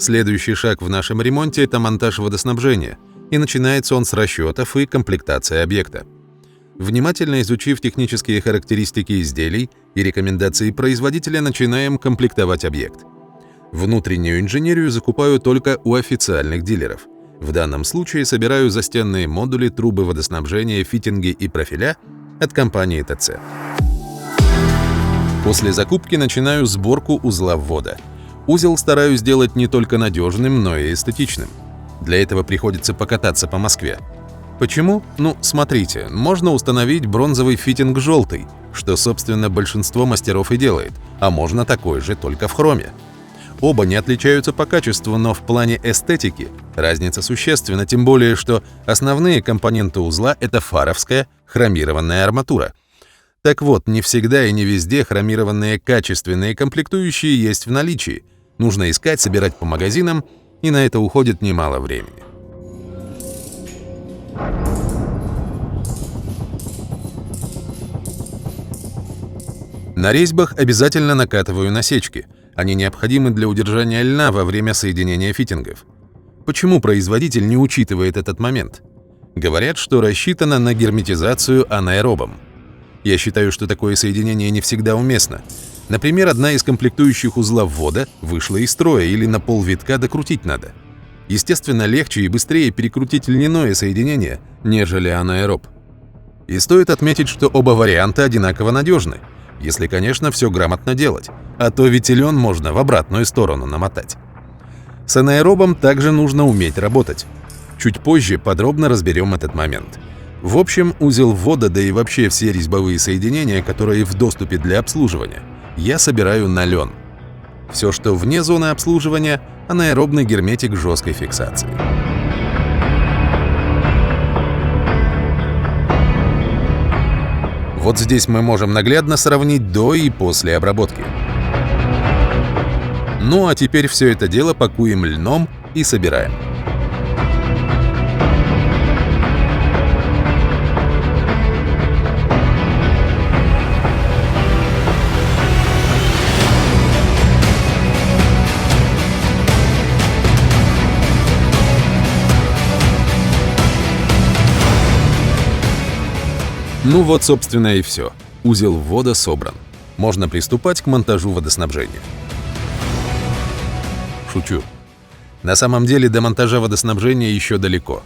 Следующий шаг в нашем ремонте – это монтаж водоснабжения, и начинается он с расчетов и комплектации объекта. Внимательно изучив технические характеристики изделий и рекомендации производителя, начинаем комплектовать объект. Внутреннюю инженерию закупаю только у официальных дилеров. В данном случае собираю застенные модули, трубы водоснабжения, фитинги и профиля от компании ТЦ. После закупки начинаю сборку узла ввода. Узел стараюсь сделать не только надежным, но и эстетичным. Для этого приходится покататься по Москве. Почему? Ну, смотрите, можно установить бронзовый фитинг желтый, что, собственно, большинство мастеров и делает, а можно такой же, только в хроме. Оба не отличаются по качеству, но в плане эстетики разница существенна, тем более, что основные компоненты узла – это фаровская хромированная арматура. Так вот, не всегда и не везде хромированные качественные комплектующие есть в наличии. Нужно искать, собирать по магазинам, и на это уходит немало времени. На резьбах обязательно накатываю насечки. Они необходимы для удержания льна во время соединения фитингов. Почему производитель не учитывает этот момент? Говорят, что рассчитано на герметизацию анаэробом. Я считаю, что такое соединение не всегда уместно. Например, одна из комплектующих узла ввода вышла из строя или на полвитка докрутить надо. Естественно, легче и быстрее перекрутить льняное соединение, нежели анаэроб. И стоит отметить, что оба варианта одинаково надежны, если, конечно, все грамотно делать, а то ведь и лен можно в обратную сторону намотать. С анаэробом также нужно уметь работать. Чуть позже подробно разберем этот момент. В общем, узел ввода, да и вообще все резьбовые соединения, которые в доступе для обслуживания, я собираю на лен. Все, что вне зоны обслуживания – анаэробный герметик жесткой фиксации. Вот здесь мы можем наглядно сравнить до и после обработки. Ну а теперь все это дело пакуем льном и собираем. Ну вот, собственно, и все. Узел ввода собран. Можно приступать к монтажу водоснабжения. Шучу. На самом деле до монтажа водоснабжения еще далеко.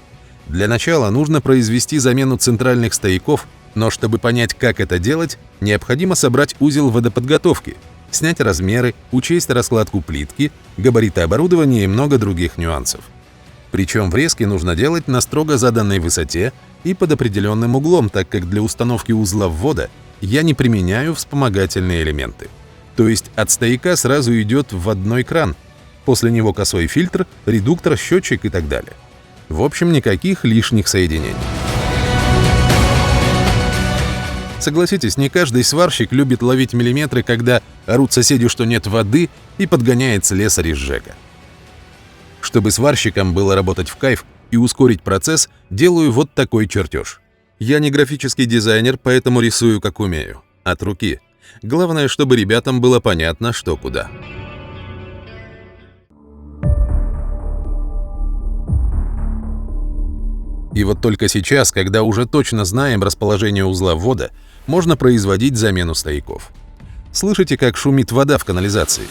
Для начала нужно произвести замену центральных стояков, но чтобы понять, как это делать, необходимо собрать узел водоподготовки, снять размеры, учесть раскладку плитки, габариты оборудования и много других нюансов. Причем врезки нужно делать на строго заданной высоте и под определенным углом, так как для установки узла ввода я не применяю вспомогательные элементы. То есть от стояка сразу идет вводной кран, после него косой фильтр, редуктор, счетчик и так далее. В общем, никаких лишних соединений. Согласитесь, не каждый сварщик любит ловить миллиметры, когда орут соседи, что нет воды, и подгоняет слесарь из ЖЭКа. Чтобы сварщикам было работать в кайф и ускорить процесс, делаю вот такой чертеж. Я не графический дизайнер, поэтому рисую как умею, от руки. Главное, чтобы ребятам было понятно, что куда. И вот только сейчас, когда уже точно знаем расположение узла ввода, можно производить замену стояков. Слышите, как шумит вода в канализации?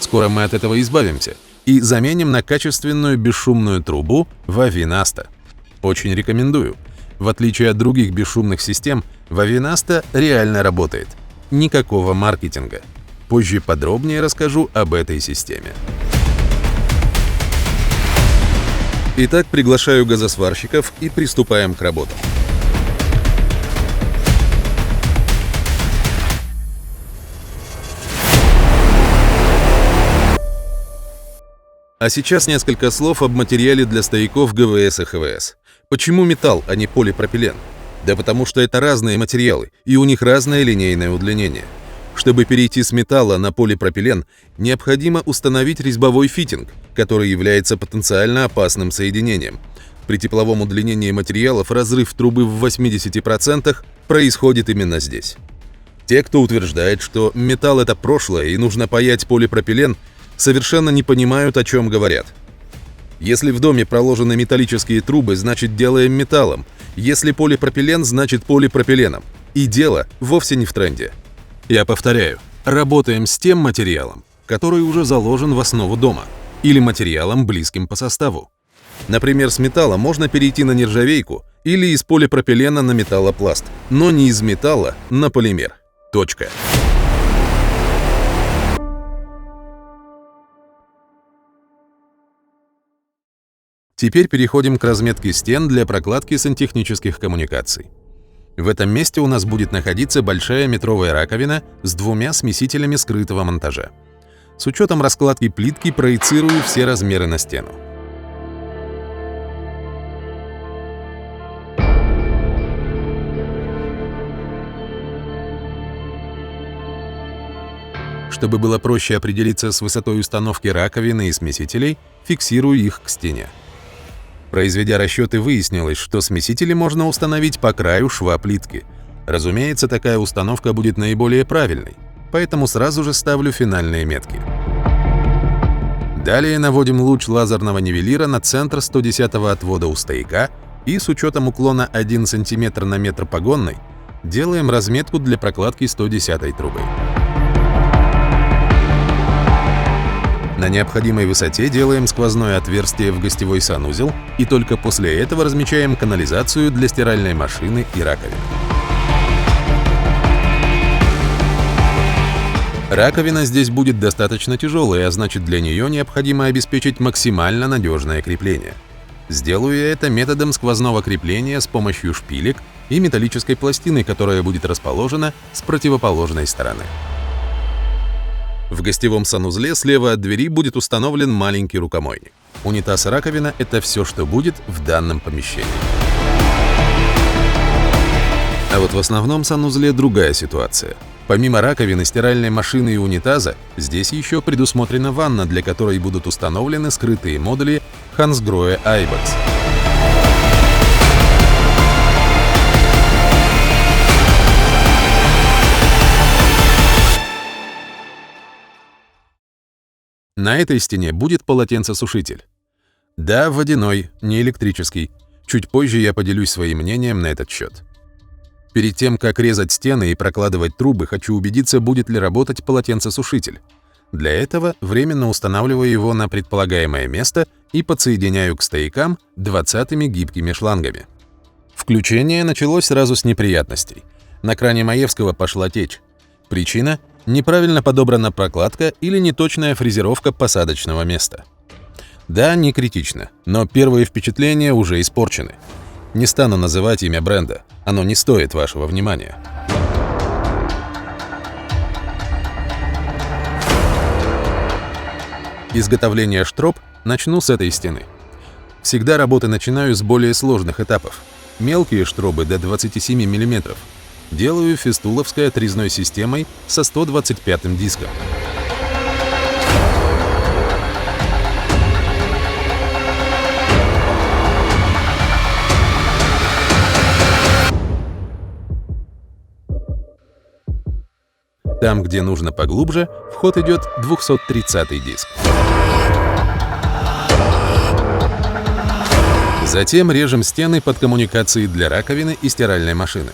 Скоро мы от этого избавимся и заменим на качественную бесшумную трубу Вавинаста. Очень рекомендую. В отличие от других бесшумных систем, Вавинаста реально работает. Никакого маркетинга. Позже подробнее расскажу об этой системе. Итак, приглашаю газосварщиков и приступаем к работам. А сейчас несколько слов об материале для стояков ГВС и ХВС. Почему металл, а не полипропилен? Да потому что это разные материалы, и у них разное линейное удлинение. Чтобы перейти с металла на полипропилен, необходимо установить резьбовой фитинг, который является потенциально опасным соединением. При тепловом удлинении материалов разрыв трубы в 80% происходит именно здесь. Те, кто утверждает, что металл — это прошлое и нужно паять полипропилен, совершенно не понимают, о чем говорят. Если в доме проложены металлические трубы, значит делаем металлом. Если полипропилен, значит полипропиленом. И дело вовсе не в тренде. Я повторяю, работаем с тем материалом, который уже заложен в основу дома, или материалом, близким по составу. Например, с металла можно перейти на нержавейку или из полипропилена на металлопласт, но не из металла на полимер. Точка. Теперь переходим к разметке стен для прокладки сантехнических коммуникаций. В этом месте у нас будет находиться большая метровая раковина с двумя смесителями скрытого монтажа. С учетом раскладки плитки проецирую все размеры на стену. Чтобы было проще определиться с высотой установки раковины и смесителей, фиксирую их к стене. Произведя расчеты, выяснилось, что смесители можно установить по краю шва плитки. Разумеется, такая установка будет наиболее правильной, поэтому сразу же ставлю финальные метки. Далее наводим луч лазерного нивелира на центр 110-го отвода у стояка и с учетом уклона 1 см на метр погонной делаем разметку для прокладки 110-й трубы. На необходимой высоте делаем сквозное отверстие в гостевой санузел и только после этого размечаем канализацию для стиральной машины и раковины. Раковина здесь будет достаточно тяжелая, а значит для нее необходимо обеспечить максимально надежное крепление. Сделаю я это методом сквозного крепления с помощью шпилек и металлической пластины, которая будет расположена с противоположной стороны. В гостевом санузле слева от двери будет установлен маленький рукомойник. Унитаз и раковина – это все, что будет в данном помещении. А вот в основном санузле другая ситуация. Помимо раковины, стиральной машины и унитаза, здесь еще предусмотрена ванна, для которой будут установлены скрытые модули Hansgrohe iBox. На этой стене будет полотенцесушитель. Да, водяной, не электрический. Чуть позже я поделюсь своим мнением на этот счет. Перед тем, как резать стены и прокладывать трубы, хочу убедиться, будет ли работать полотенцесушитель. Для этого временно устанавливаю его на предполагаемое место и подсоединяю к стоякам 20-ми гибкими шлангами. Включение началось сразу с неприятностей. На кране Маевского пошла течь. Причина – неправильно подобрана прокладка или неточная фрезеровка посадочного места. Да, не критично, но первые впечатления уже испорчены. Не стану называть имя бренда, оно не стоит вашего внимания. Изготовление штроп начну с этой стены. Всегда работы начинаю с более сложных этапов. Мелкие штробы до 27 мм. Делаю фистуловской отрезной системой со 125-м диском. Там, где нужно поглубже, в ход идет 230-й диск. Затем режем стены под коммуникации для раковины и стиральной машины.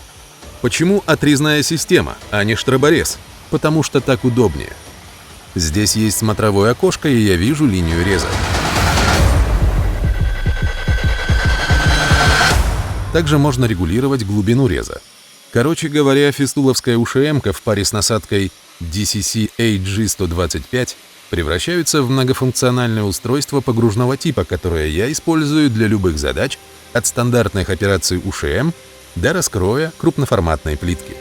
Почему отрезная система, а не штроборез? Потому что так удобнее. Здесь есть смотровое окошко, и я вижу линию реза. Также можно регулировать глубину реза. Короче говоря, фистуловская УШМ-ка в паре с насадкой DCC AG125 превращаются в многофункциональное устройство погружного типа, которое я использую для любых задач, от стандартных операций УШМ до раскроя крупноформатной плитки.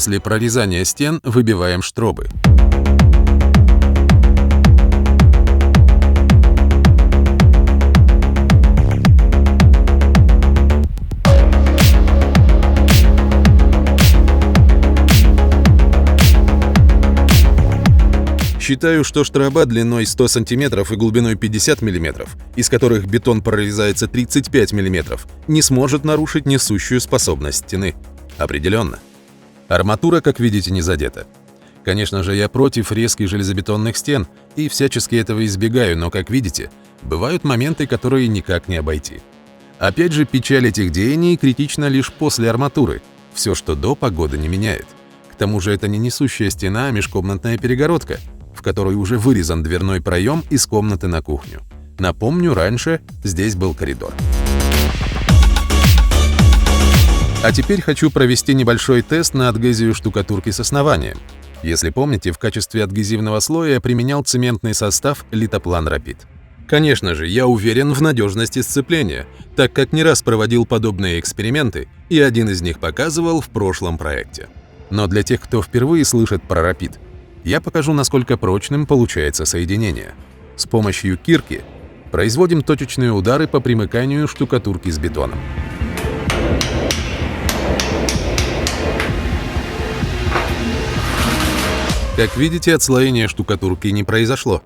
После прорезания стен выбиваем штробы. Считаю, что штроба длиной 100 см и глубиной 50 мм, из которых бетон прорезается 35 мм, не сможет нарушить несущую способность стены. Определенно. Арматура, как видите, не задета. Конечно же, я против резких железобетонных стен и всячески этого избегаю, но, как видите, бывают моменты, которые никак не обойти. Опять же, печаль этих деяний критична лишь после арматуры. Все, что до, погода не меняет. К тому же это не несущая стена, а межкомнатная перегородка, в которой уже вырезан дверной проем из комнаты на кухню. Напомню, раньше здесь был коридор. А теперь хочу провести небольшой тест на адгезию штукатурки с основанием. Если помните, в качестве адгезивного слоя я применял цементный состав Litoplane Rapid. Конечно же, я уверен в надежности сцепления, так как не раз проводил подобные эксперименты, и один из них показывал в прошлом проекте. Но для тех, кто впервые слышит про Rapid, я покажу, насколько прочным получается соединение. С помощью кирки производим точечные удары по примыканию штукатурки с бетоном. Как видите, отслоение штукатурки не произошло.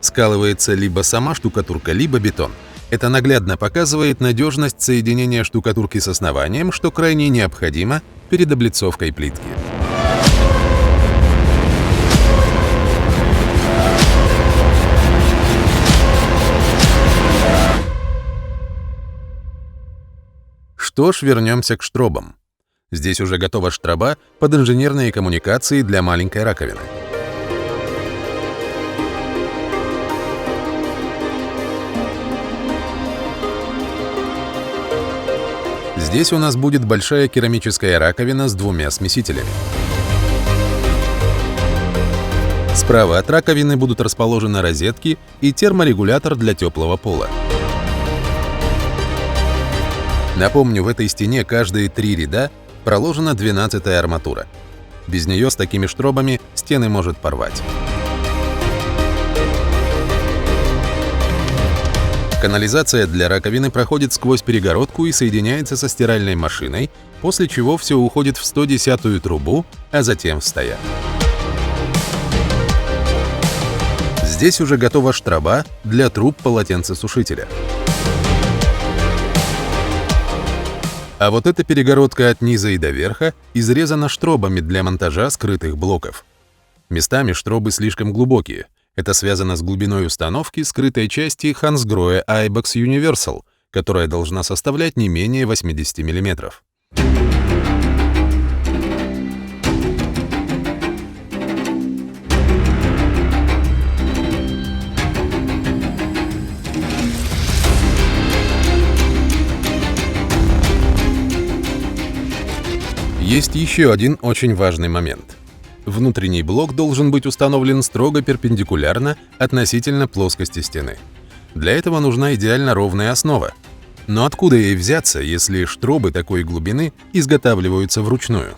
Скалывается либо сама штукатурка, либо бетон. Это наглядно показывает надежность соединения штукатурки с основанием, что крайне необходимо перед облицовкой плитки. Что ж, вернемся к штробам. Здесь уже готова штроба под инженерные коммуникации для маленькой раковины. Здесь у нас будет большая керамическая раковина с двумя смесителями. Справа от раковины будут расположены розетки и терморегулятор для теплого пола. Напомню, в этой стене каждые 3 ряда проложена 12-я арматура. Без нее с такими штробами стены может порвать. Канализация для раковины проходит сквозь перегородку и соединяется со стиральной машиной, после чего все уходит в 110-ю трубу, а затем в стояк. Здесь уже готова штроба для труб полотенцесушителя. А вот эта перегородка от низа и до верха изрезана штробами для монтажа скрытых блоков. Местами штробы слишком глубокие. Это связано с глубиной установки скрытой части Hansgrohe Ibex Universal, которая должна составлять не менее 80 мм. Есть еще один очень важный момент. Внутренний блок должен быть установлен строго перпендикулярно относительно плоскости стены. Для этого нужна идеально ровная основа. Но откуда ей взяться, если штробы такой глубины изготавливаются вручную?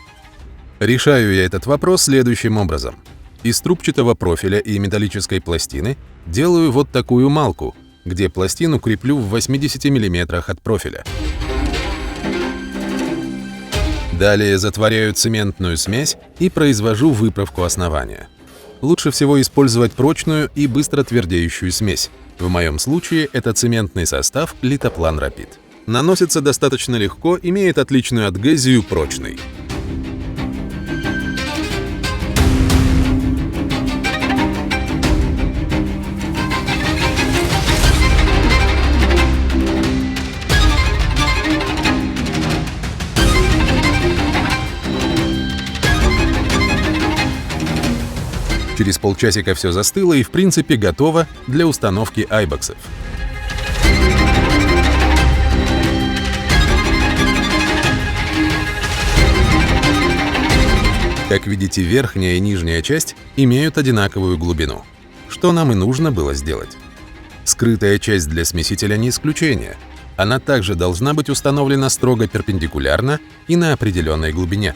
Решаю я этот вопрос следующим образом. Из трубчатого профиля и металлической пластины делаю вот такую малку, где пластину креплю в 80 мм от профиля. Далее затворяю цементную смесь и произвожу выправку основания. Лучше всего использовать прочную и быстро твердеющую смесь. В моем случае это цементный состав Litoplane Rapid. Наносится достаточно легко, имеет отличную адгезию, прочный. Через полчасика все застыло и в принципе готово для установки айбексов. Как видите, верхняя и нижняя часть имеют одинаковую глубину, что нам и нужно было сделать. Скрытая часть для смесителя не исключение. Она также должна быть установлена строго перпендикулярно и на определенной глубине.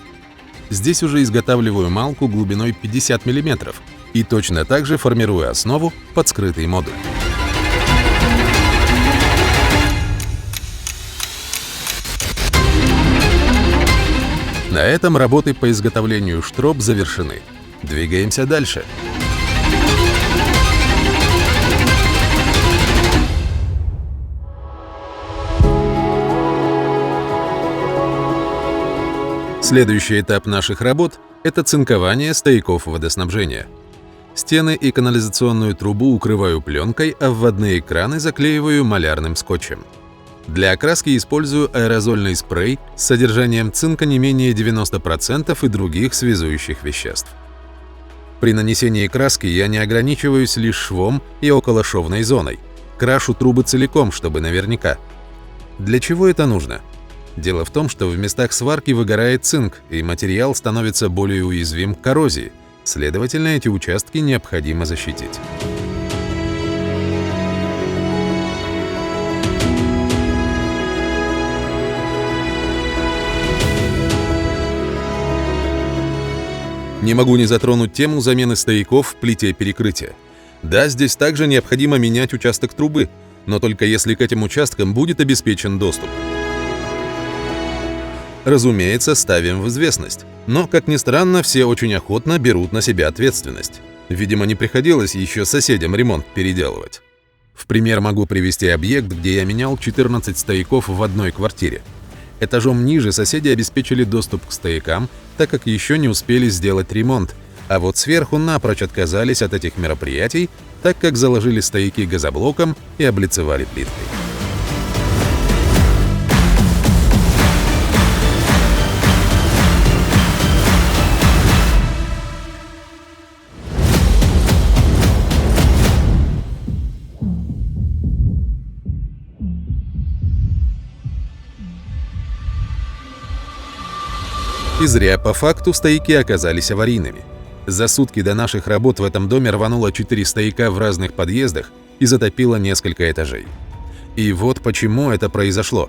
Здесь уже изготавливаю малку глубиной 50 мм и точно так же формирую основу под скрытый модуль. На этом работы по изготовлению штроб завершены. Двигаемся дальше. Следующий этап наших работ – это цинкование стояков водоснабжения. Стены и канализационную трубу укрываю пленкой, а вводные краны заклеиваю малярным скотчем. Для окраски использую аэрозольный спрей с содержанием цинка не менее 90% и других связующих веществ. При нанесении краски я не ограничиваюсь лишь швом и околошовной зоной. Крашу трубы целиком, чтобы наверняка. Для чего это нужно? Дело в том, что в местах сварки выгорает цинк, и материал становится более уязвим к коррозии. Следовательно, эти участки необходимо защитить. Не могу не затронуть тему замены стояков в плите перекрытия. Да, здесь также необходимо менять участок трубы, но только если к этим участкам будет обеспечен доступ. Разумеется, ставим в известность, но, как ни странно, все очень охотно берут на себя ответственность. Видимо, не приходилось еще соседям ремонт переделывать. В пример могу привести объект, где я менял 14 стояков в одной квартире. Этажом ниже соседи обеспечили доступ к стоякам, так как еще не успели сделать ремонт, а вот сверху напрочь отказались от этих мероприятий, так как заложили стояки газоблоком и облицевали плиткой. И зря, по факту, стояки оказались аварийными. За сутки до наших работ в этом доме рвануло 4 стояка в разных подъездах и затопило несколько этажей. И вот почему это произошло.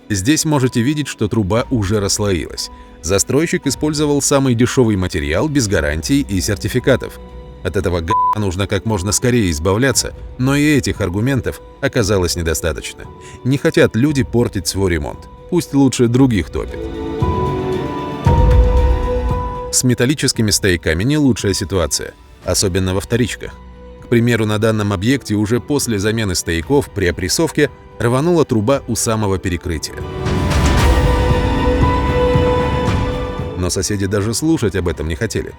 Здесь можете видеть, что труба уже расслоилась. Застройщик использовал самый дешевый материал без гарантий и сертификатов. От этого нужно как можно скорее избавляться, но и этих аргументов оказалось недостаточно. Не хотят люди портить свой ремонт. Пусть лучше других топит. С металлическими стояками не лучшая ситуация, особенно во вторичках. К примеру, на данном объекте уже после замены стояков при опрессовке рванула труба у самого перекрытия. Но соседи даже слушать об этом не хотели.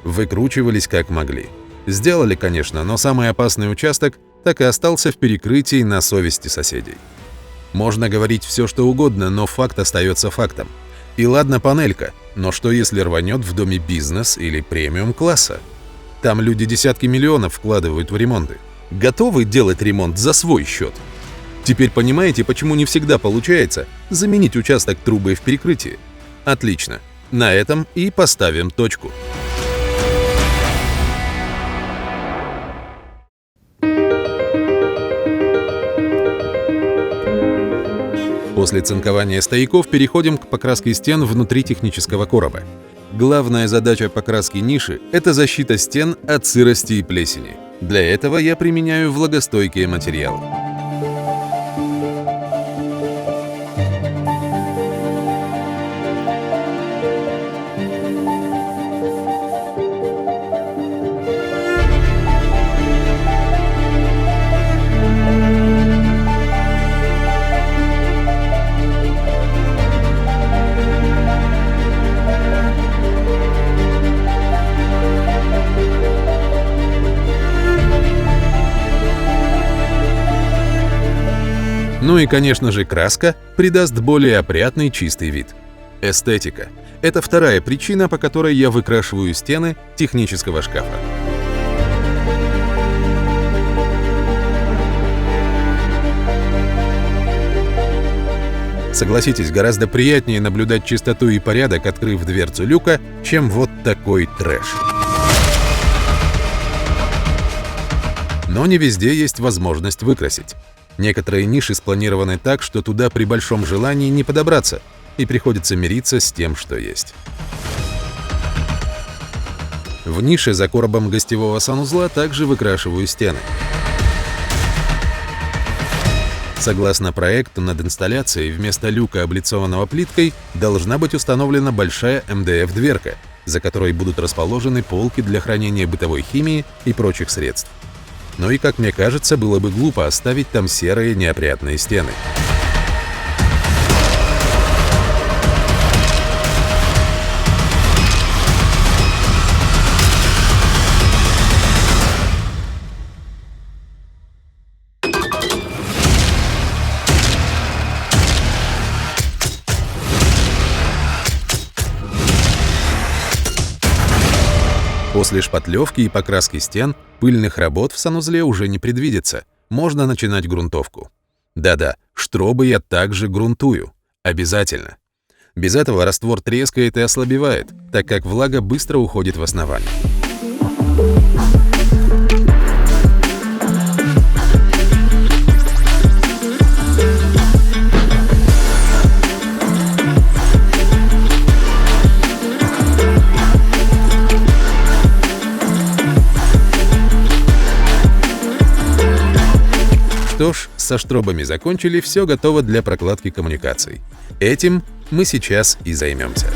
Выкручивались как могли. Сделали, конечно, но самый опасный участок так и остался в перекрытии на совести соседей. Можно говорить все, что угодно, но факт остается фактом. И ладно панелька, но что если рванет в доме бизнес или премиум-класса? Там люди десятки миллионов вкладывают в ремонты. Готовы делать ремонт за свой счет. Теперь понимаете, почему не всегда получается заменить участок трубы в перекрытии? Отлично. На этом и поставим точку. После цинкования стояков переходим к покраске стен внутри технического короба. Главная задача покраски ниши – это защита стен от сырости и плесени. Для этого я применяю влагостойкие материалы. Ну и, конечно же, краска придаст более опрятный чистый вид. Эстетика – это вторая причина, по которой я выкрашиваю стены технического шкафа. Согласитесь, гораздо приятнее наблюдать чистоту и порядок, открыв дверцу люка, чем вот такой трэш. Но не везде есть возможность выкрасить. Некоторые ниши спланированы так, что туда при большом желании не подобраться, и приходится мириться с тем, что есть. В нише за коробом гостевого санузла также выкрашиваю стены. Согласно проекту, над инсталляцией вместо люка, облицованного плиткой, должна быть установлена большая МДФ-дверка, за которой будут расположены полки для хранения бытовой химии и прочих средств. Ну и, как мне кажется, было бы глупо оставить там серые неопрятные стены. После шпатлевки и покраски стен пыльных работ в санузле уже не предвидится. Можно начинать грунтовку. Да-да, штробы я также грунтую. Обязательно. Без этого раствор трескает и ослабевает, так как влага быстро уходит в основание. Что ж, со штробами закончили, все готово для прокладки коммуникаций. Этим мы сейчас и займемся.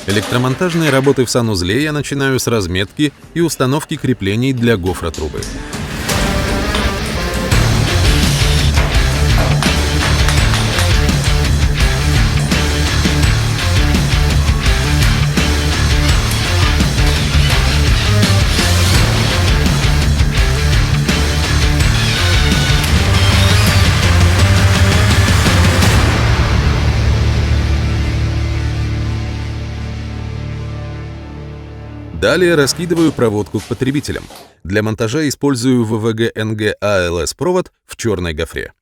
Электромонтажные работы в санузле я начинаю с разметки и установки креплений для гофротрубы. Далее раскидываю проводку к потребителям. Для монтажа использую ВВГ-НГ-АЛС провод в черной гофре.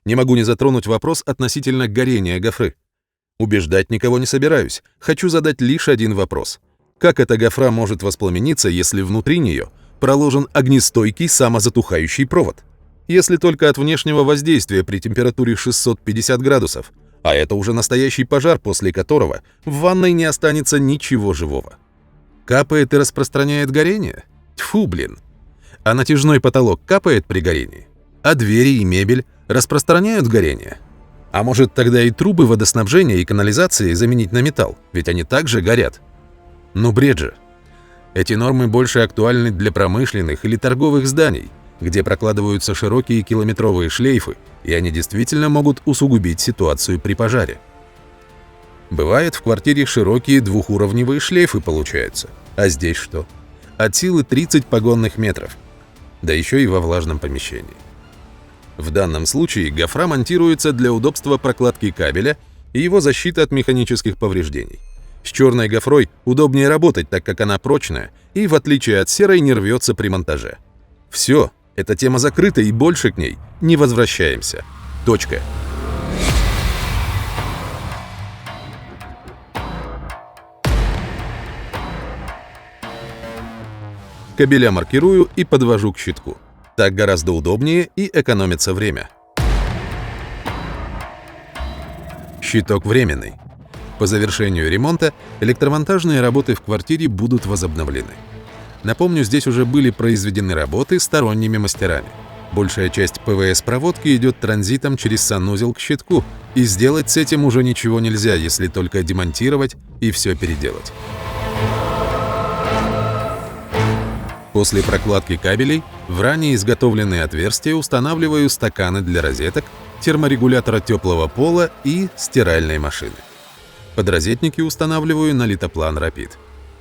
Не могу не затронуть вопрос относительно горения гофры. Убеждать никого не собираюсь. Хочу задать лишь один вопрос. Как эта гофра может воспламениться, если внутри нее проложен огнестойкий самозатухающий провод? Если только от внешнего воздействия при температуре 650 градусов, а это уже настоящий пожар, после которого в ванной не останется ничего живого. Капает и распространяет горение? Тьфу, блин. А натяжной потолок капает при горении? А двери и мебель распространяют горение? А может тогда и трубы водоснабжения и канализации заменить на металл, ведь они также горят? Ну бред же. Эти нормы больше актуальны для промышленных или торговых зданий, где прокладываются широкие километровые шлейфы, и они действительно могут усугубить ситуацию при пожаре. Бывает, в квартире широкие двухуровневые шлейфы получаются. А здесь что? От силы 30 погонных метров. Да еще и во влажном помещении. В данном случае гофра монтируется для удобства прокладки кабеля и его защиты от механических повреждений. С черной гофрой удобнее работать, так как она прочная и, в отличие от серой, не рвется при монтаже. Все, эта тема закрыта, и больше к ней не возвращаемся. Точка. Кабеля маркирую и подвожу к щитку. Так гораздо удобнее и экономится время. Щиток временный. По завершению ремонта электромонтажные работы в квартире будут возобновлены. Напомню, здесь уже были произведены работы сторонними мастерами. Большая часть ПВС-проводки идет транзитом через санузел к щитку, и сделать с этим уже ничего нельзя, если только демонтировать и все переделать. После прокладки кабелей в ранее изготовленные отверстия устанавливаю стаканы для розеток, терморегулятора теплого пола и стиральной машины. Подрозетники устанавливаю на литоплан Rapid.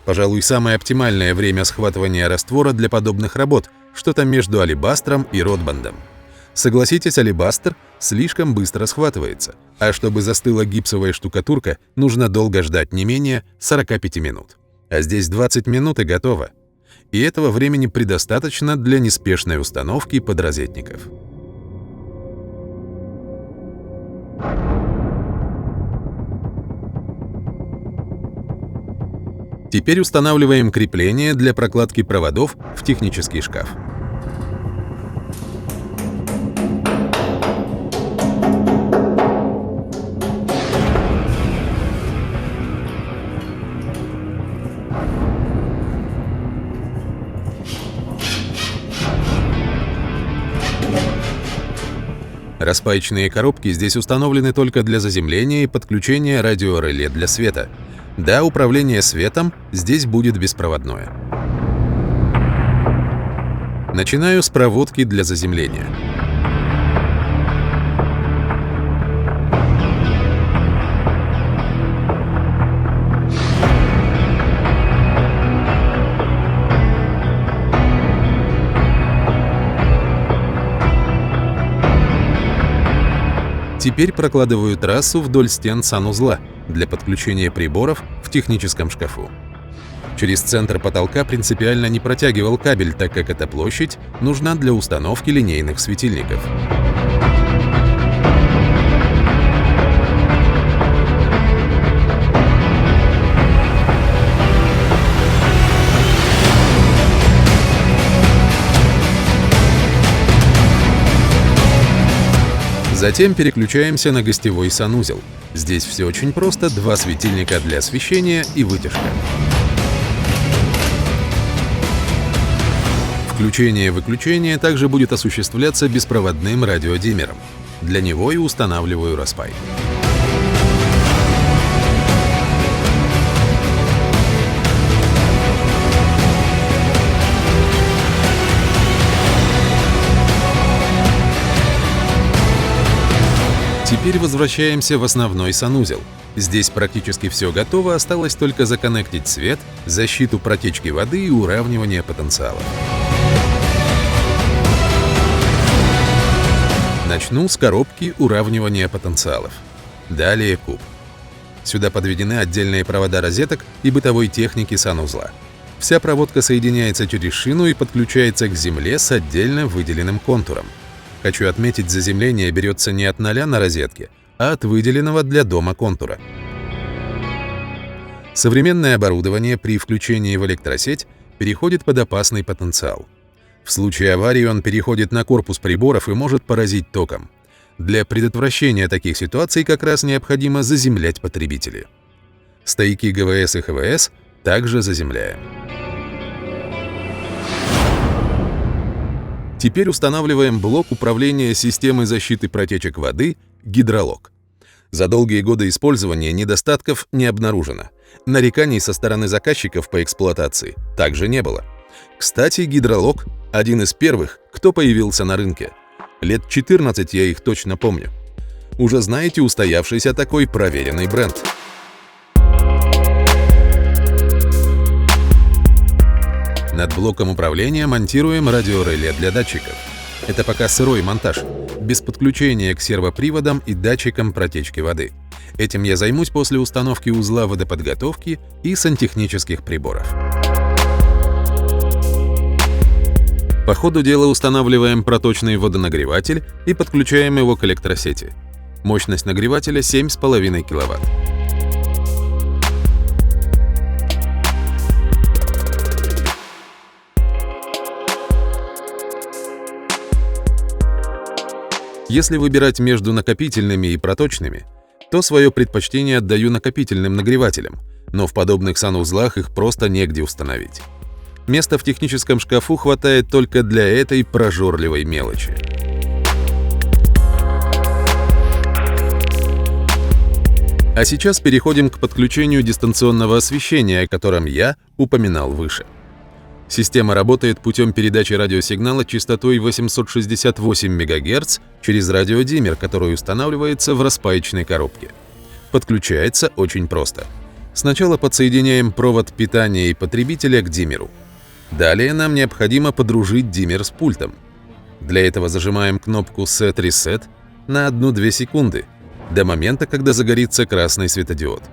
Пожалуй, самое оптимальное время схватывания раствора для подобных работ, что-то между алебастром и ротбандом. Согласитесь, алебастр слишком быстро схватывается, а чтобы застыла гипсовая штукатурка, нужно долго ждать, не менее 45 минут. А здесь 20 минут и готово. И этого времени предостаточно для неспешной установки подрозетников. Теперь устанавливаем крепление для прокладки проводов в технический шкаф. Распаечные коробки здесь установлены только для заземления и подключения радиореле для света. Да, управление светом здесь будет беспроводное. Начинаю с проводки для заземления. Теперь прокладываю трассу вдоль стен санузла для подключения приборов в техническом шкафу. Через центр потолка принципиально не протягивал кабель, так как эта площадь нужна для установки линейных светильников. Затем переключаемся на гостевой санузел. Здесь все очень просто, 2 светильника для освещения и вытяжка. Включение-выключение также будет осуществляться беспроводным радиодиммером. Для него и устанавливаю распай. Теперь возвращаемся в основной санузел. Здесь практически все готово, осталось только законнектить свет, защиту протечки воды и уравнивание потенциала. Начну с коробки уравнивания потенциалов. Далее куб. Сюда подведены отдельные провода розеток и бытовой техники санузла. Вся проводка соединяется через шину и подключается к земле с отдельно выделенным контуром. Хочу отметить, заземление берется не от ноля на розетке, а от выделенного для дома контура. Современное оборудование при включении в электросеть переходит под опасный потенциал. В случае аварии он переходит на корпус приборов и может поразить током. Для предотвращения таких ситуаций как раз необходимо заземлять потребители. Стояки ГВС и ХВС также заземляем. Теперь устанавливаем блок управления системой защиты протечек воды «Гидролок». За долгие годы использования недостатков не обнаружено. Нареканий со стороны заказчиков по эксплуатации также не было. Кстати, «Гидролок» — один из первых, кто появился на рынке. Лет 14 я их точно помню. Уже знаете устоявшийся такой проверенный бренд. Над блоком управления монтируем радиореле для датчиков. Это пока сырой монтаж, без подключения к сервоприводам и датчикам протечки воды. Этим я займусь после установки узла водоподготовки и сантехнических приборов. По ходу дела устанавливаем проточный водонагреватель и подключаем его к электросети. Мощность нагревателя 7,5 кВт. Если выбирать между накопительными и проточными, то свое предпочтение отдаю накопительным нагревателям, но в подобных санузлах их просто негде установить. Места в техническом шкафу хватает только для этой прожорливой мелочи. А сейчас переходим к подключению дистанционного освещения, о котором я упоминал выше. Система работает путем передачи радиосигнала частотой 868 МГц через радиодиммер, который устанавливается в распаечной коробке. Подключается очень просто. Сначала подсоединяем провод питания и потребителя к диммеру. Далее нам необходимо подружить диммер с пультом. Для этого зажимаем кнопку Set Reset на 1-2 секунды, до момента, когда загорится красный светодиод.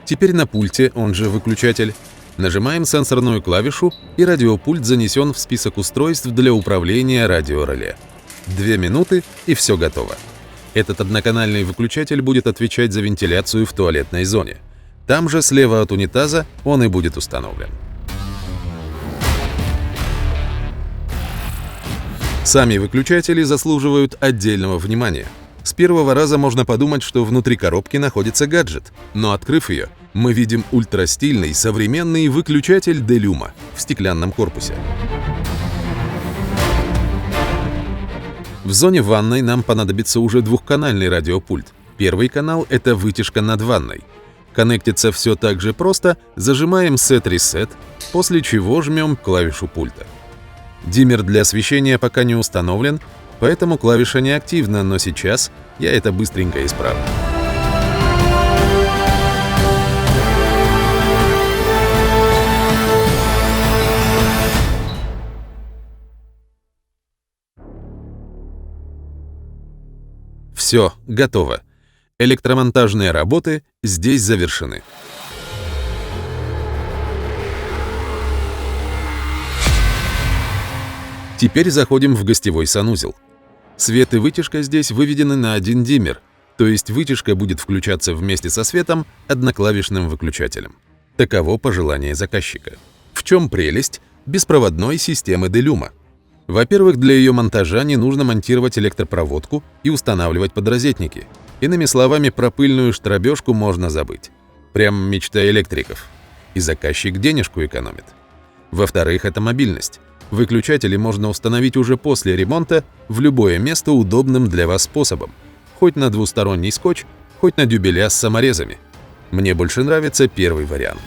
Теперь на пульте, он же выключатель, нажимаем сенсорную клавишу, и радиопульт занесен в список устройств для управления радиореле. 2 минуты, и все готово. Этот одноканальный выключатель будет отвечать за вентиляцию в туалетной зоне. Там же, слева от унитаза, он и будет установлен. Сами выключатели заслуживают отдельного внимания. С первого раза можно подумать, что внутри коробки находится гаджет, но открыв ее, мы видим ультрастильный современный выключатель Делюма в стеклянном корпусе. В зоне ванной нам понадобится уже двухканальный радиопульт. Первый канал — это вытяжка над ванной. Коннектится все так же просто, зажимаем Set-Reset, после чего жмем клавишу пульта. Диммер для освещения пока не установлен, поэтому клавиша не активна, но сейчас я это быстренько исправлю. Все, готово. Электромонтажные работы здесь завершены. Теперь заходим в гостевой санузел. Свет и вытяжка здесь выведены на один диммер, то есть вытяжка будет включаться вместе со светом одноклавишным выключателем. Таково пожелание заказчика. В чем прелесть беспроводной системы Делюма? Во-первых, для ее монтажа не нужно монтировать электропроводку и устанавливать подрозетники. Иными словами, про пыльную штрабежку можно забыть. Прям мечта электриков. И заказчик денежку экономит. Во-вторых, это мобильность. Выключатели можно установить уже после ремонта в любое место удобным для вас способом. Хоть на двусторонний скотч, хоть на дюбеля с саморезами. Мне больше нравится первый вариант.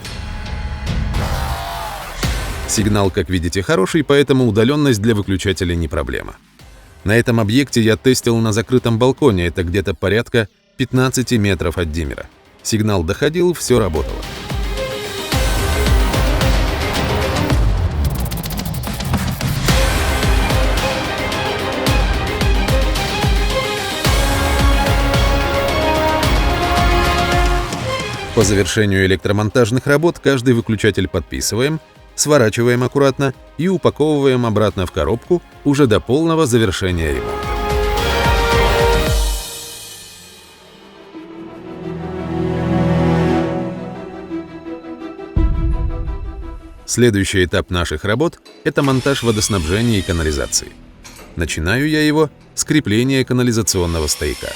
Сигнал, как видите, хороший, поэтому удаленность для выключателя не проблема. На этом объекте я тестил на закрытом балконе, это где-то порядка 15 метров от диммера. Сигнал доходил, все работало. По завершению электромонтажных работ каждый выключатель подписываем, сворачиваем аккуратно и упаковываем обратно в коробку уже до полного завершения ремонта. Следующий этап наших работ – это монтаж водоснабжения и канализации. Начинаю я его с крепления канализационного стояка.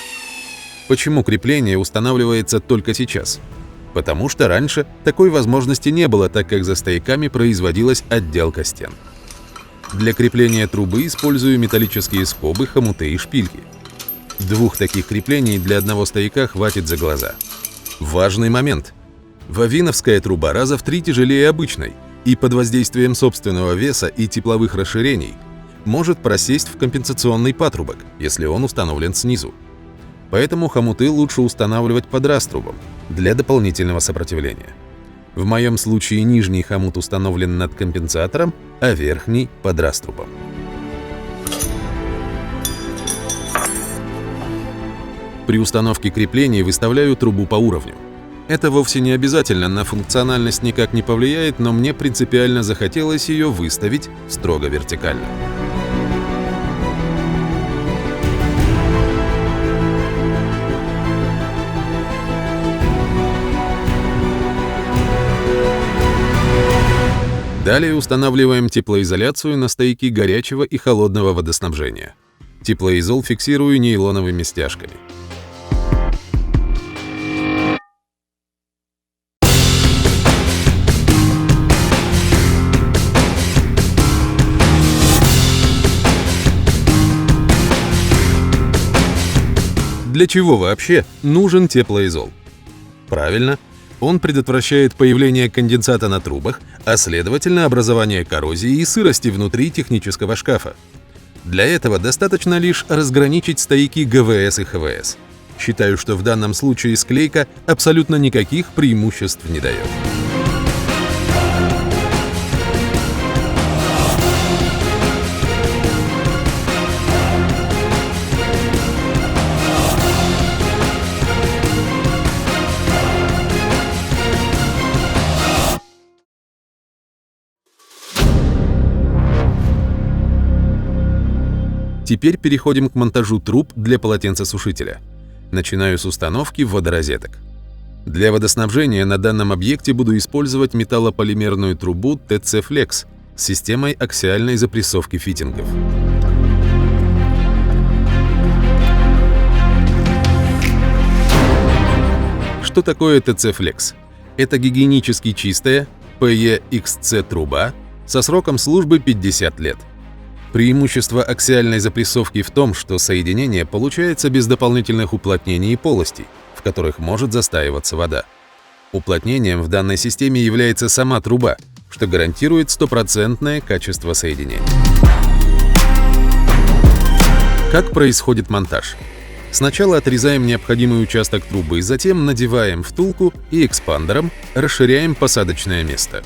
Почему крепление устанавливается только сейчас? Потому что раньше такой возможности не было, так как за стояками производилась отделка стен. Для крепления трубы использую металлические скобы, хомуты и шпильки. 2 таких креплений для одного стояка хватит за глаза. Важный момент. Вавиновская труба раза в 3 тяжелее обычной и под воздействием собственного веса и тепловых расширений может просесть в компенсационный патрубок, если он установлен снизу. Поэтому хомуты лучше устанавливать под раструбом для дополнительного сопротивления. В моем случае нижний хомут установлен над компенсатором, а верхний — под раструбом. При установке креплений выставляю трубу по уровню. Это вовсе не обязательно, на функциональность никак не повлияет, но мне принципиально захотелось ее выставить строго вертикально. Далее устанавливаем теплоизоляцию на стояки горячего и холодного водоснабжения. Теплоизол фиксирую нейлоновыми стяжками. Для чего вообще нужен теплоизол? Правильно. Он предотвращает появление конденсата на трубах, а следовательно образование коррозии и сырости внутри технического шкафа. Для этого достаточно лишь разграничить стояки ГВС и ХВС. Считаю, что в данном случае склейка абсолютно никаких преимуществ не дает. Теперь переходим к монтажу труб для полотенцесушителя. Начинаю с установки водорозеток. Для водоснабжения на данном объекте буду использовать металлополимерную трубу TC Flex с системой аксиальной запрессовки фитингов. Что такое TC Flex? Это гигиенически чистая PE XC труба со сроком службы 50 лет. Преимущество аксиальной запрессовки в том, что соединение получается без дополнительных уплотнений и полостей, в которых может застаиваться вода. Уплотнением в данной системе является сама труба, что гарантирует стопроцентное качество соединения. Как происходит монтаж? Сначала отрезаем необходимый участок трубы, затем надеваем втулку и экспандером расширяем посадочное место.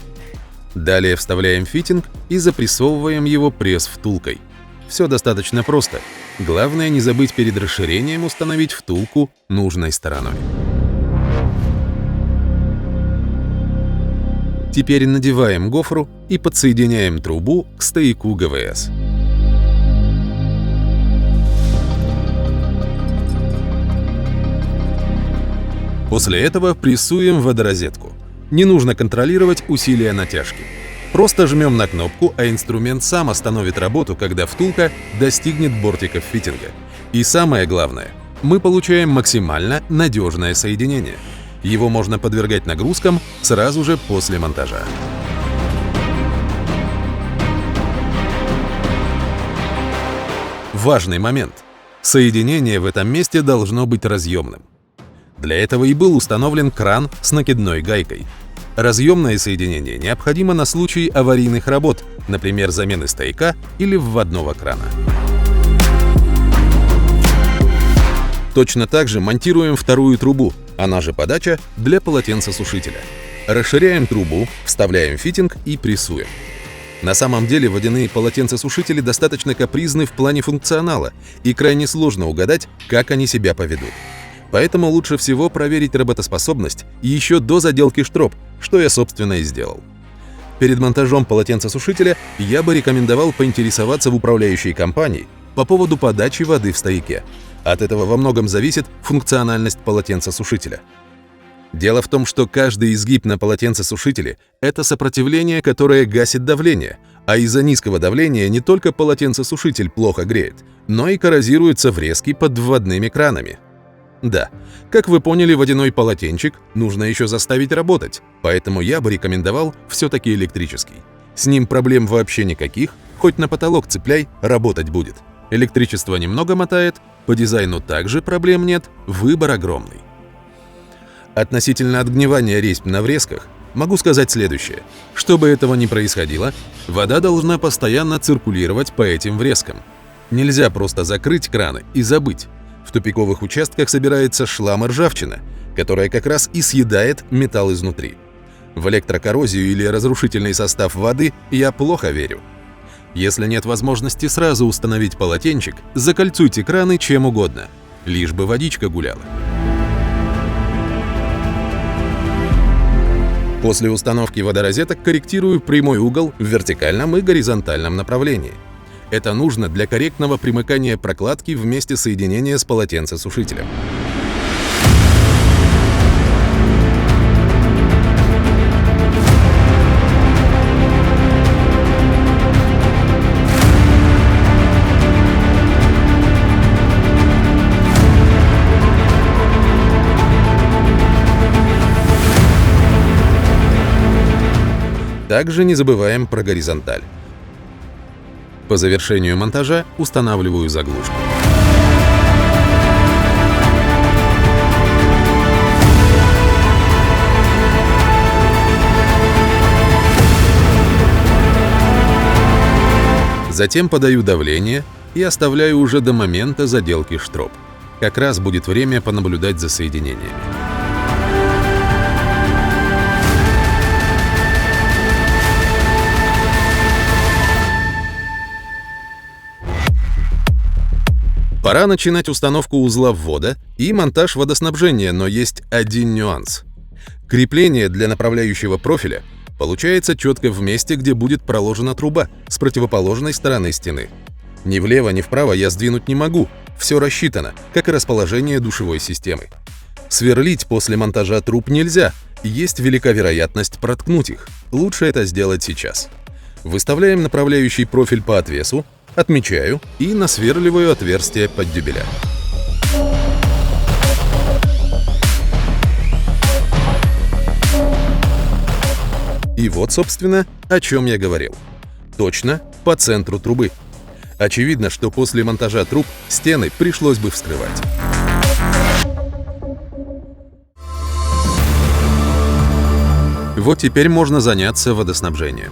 Далее вставляем фитинг и запрессовываем его пресс-втулкой. Все достаточно просто. Главное не забыть перед расширением установить втулку нужной стороной. Теперь надеваем гофру и подсоединяем трубу к стояку ГВС. После этого прессуем водорозетку. Не нужно контролировать усилия натяжки. Просто жмем на кнопку, а инструмент сам остановит работу, когда втулка достигнет бортиков фитинга. И самое главное, мы получаем максимально надежное соединение. Его можно подвергать нагрузкам сразу же после монтажа. Важный момент. Соединение в этом месте должно быть разъемным. Для этого и был установлен кран с накидной гайкой. Разъемное соединение необходимо на случай аварийных работ, например, замены стояка или вводного крана. Точно так же монтируем вторую трубу, она же подача, для полотенцесушителя. Расширяем трубу, вставляем фитинг и прессуем. На самом деле водяные полотенцесушители достаточно капризны в плане функционала, и крайне сложно угадать, как они себя поведут. Поэтому лучше всего проверить работоспособность еще до заделки штроп, что я, собственно, и сделал. Перед монтажом полотенцесушителя я бы рекомендовал поинтересоваться в управляющей компании по поводу подачи воды в стояке. От этого во многом зависит функциональность полотенцесушителя. Дело в том, что каждый изгиб на полотенцесушителе – это сопротивление, которое гасит давление, а из-за низкого давления не только полотенцесушитель плохо греет, но и коррозируются врезки под вводными кранами. Да, как вы поняли, водяной полотенчик нужно еще заставить работать, поэтому я бы рекомендовал все-таки электрический. С ним проблем вообще никаких, хоть на потолок цепляй, работать будет. Электричество немного мотает, по дизайну также проблем нет, выбор огромный. Относительно отгнивания резьб на врезках могу сказать следующее. Чтобы этого не происходило, вода должна постоянно циркулировать по этим врезкам. Нельзя просто закрыть краны и забыть. В тупиковых участках собирается шлам и ржавчина, которая как раз и съедает металл изнутри. В электрокоррозию или разрушительный состав воды я плохо верю. Если нет возможности сразу установить полотенчик, закольцуйте краны чем угодно, лишь бы водичка гуляла. После установки водорозеток корректирую прямой угол в вертикальном и горизонтальном направлении. Это нужно для корректного примыкания прокладки в месте соединения с полотенцесушителем. Также не забываем про горизонталь. По завершению монтажа устанавливаю заглушку. Затем подаю давление и оставляю уже до момента заделки штроп. Как раз будет время понаблюдать за соединениями. Пора начинать установку узла ввода и монтаж водоснабжения, но есть один нюанс. Крепление для направляющего профиля получается четко в месте, где будет проложена труба с противоположной стороны стены. Ни влево, ни вправо я сдвинуть не могу, все рассчитано, как и расположение душевой системы. Сверлить после монтажа труб нельзя, есть велика вероятность проткнуть их, лучше это сделать сейчас. Выставляем направляющий профиль по отвесу, отмечаю и насверливаю отверстие под дюбеля. И вот, собственно, о чем я говорил. Точно по центру трубы. Очевидно, что после монтажа труб стены пришлось бы вскрывать. Вот теперь можно заняться водоснабжением.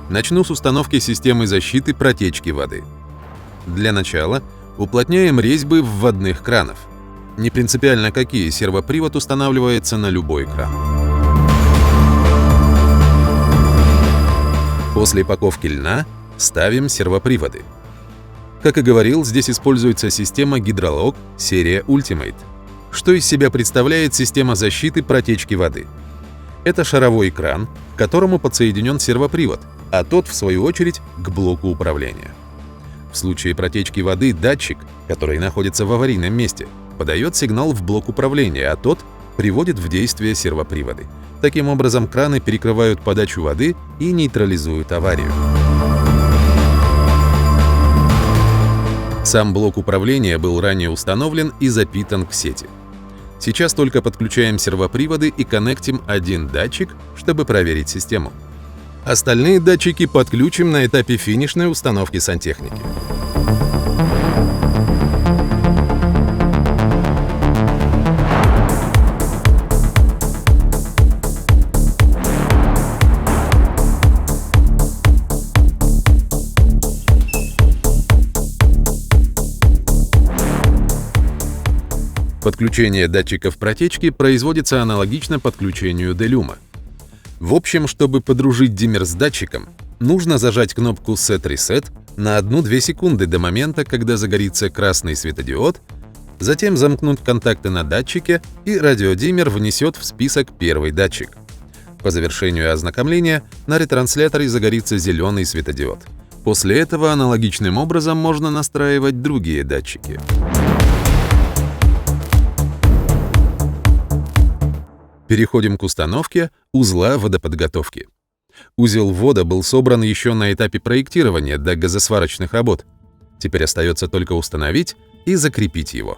Начну с установки системы защиты протечки воды. Для начала уплотняем резьбы вводных кранов. Не принципиально какие, сервопривод устанавливается на любой кран. После паковки льна ставим сервоприводы. Как и говорил, здесь используется система Гидролог серия Ultimate. Что из себя представляет система защиты протечки воды? Это шаровой кран, к которому подсоединен сервопривод, а тот, в свою очередь, к блоку управления. В случае протечки воды датчик, который находится в аварийном месте, подает сигнал в блок управления, а тот приводит в действие сервоприводы. Таким образом, краны перекрывают подачу воды и нейтрализуют аварию. Сам блок управления был ранее установлен и запитан к сети. Сейчас только подключаем сервоприводы и коннектим один датчик, чтобы проверить систему. Остальные датчики подключим на этапе финишной установки сантехники. Подключение датчиков протечки производится аналогично подключению делюма. В общем, чтобы подружить диммер с датчиком, нужно зажать кнопку Set Reset на 1-2 секунды до момента, когда загорится красный светодиод, затем замкнуть контакты на датчике, и радиодиммер внесет в список первый датчик. По завершению ознакомления на ретрансляторе загорится зеленый светодиод. После этого аналогичным образом можно настраивать другие датчики. Переходим к установке узла водоподготовки. Узел ввода был собран еще на этапе проектирования до газосварочных работ. Теперь остается только установить и закрепить его.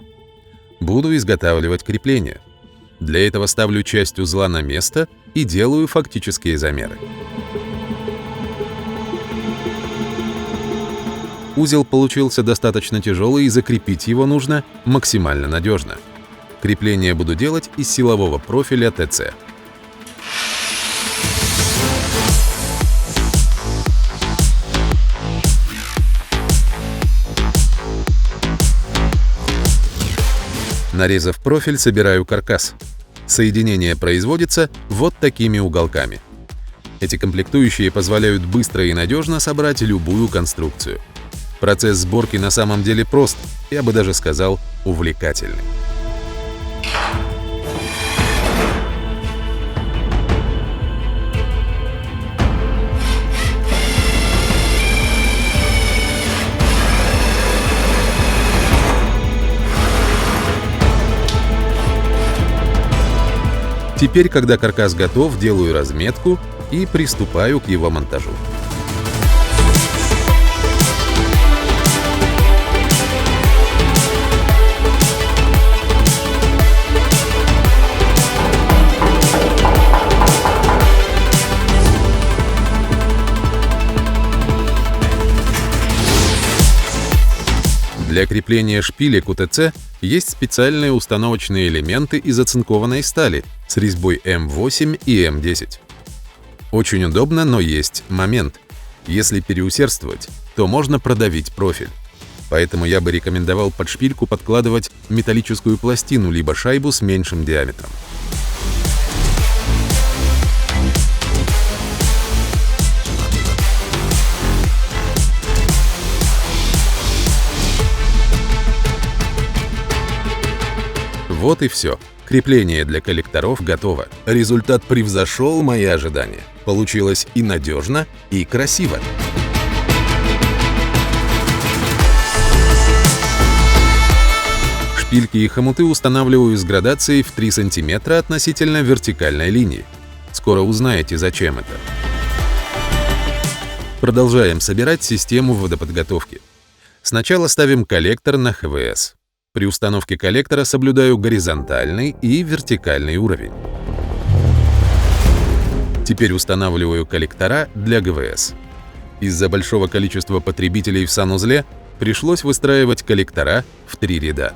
Буду изготавливать крепление. Для этого ставлю часть узла на место и делаю фактические замеры. Узел получился достаточно тяжелый, и закрепить его нужно максимально надежно. Крепление буду делать из силового профиля ТЦ. Нарезав профиль, собираю каркас. Соединение производится вот такими уголками. Эти комплектующие позволяют быстро и надежно собрать любую конструкцию. Процесс сборки на самом деле прост, я бы даже сказал, увлекательный. Теперь, когда каркас готов, делаю разметку и приступаю к его монтажу. Для крепления шпилек УТЦ есть специальные установочные элементы из оцинкованной стали с резьбой М8 и М10. Очень удобно, но есть момент. Если переусердствовать, то можно продавить профиль. Поэтому я бы рекомендовал под шпильку подкладывать металлическую пластину либо шайбу с меньшим диаметром. Вот и все. Крепление для коллекторов готово. Результат превзошел мои ожидания. Получилось и надежно, и красиво. Шпильки и хомуты устанавливаю с градацией в 3 см относительно вертикальной линии. Скоро узнаете, зачем это. Продолжаем собирать систему водоподготовки. Сначала ставим коллектор на ХВС. При установке коллектора соблюдаю горизонтальный и вертикальный уровень. Теперь устанавливаю коллектора для ГВС. Из-за большого количества потребителей в санузле пришлось выстраивать коллектора в 3 ряда.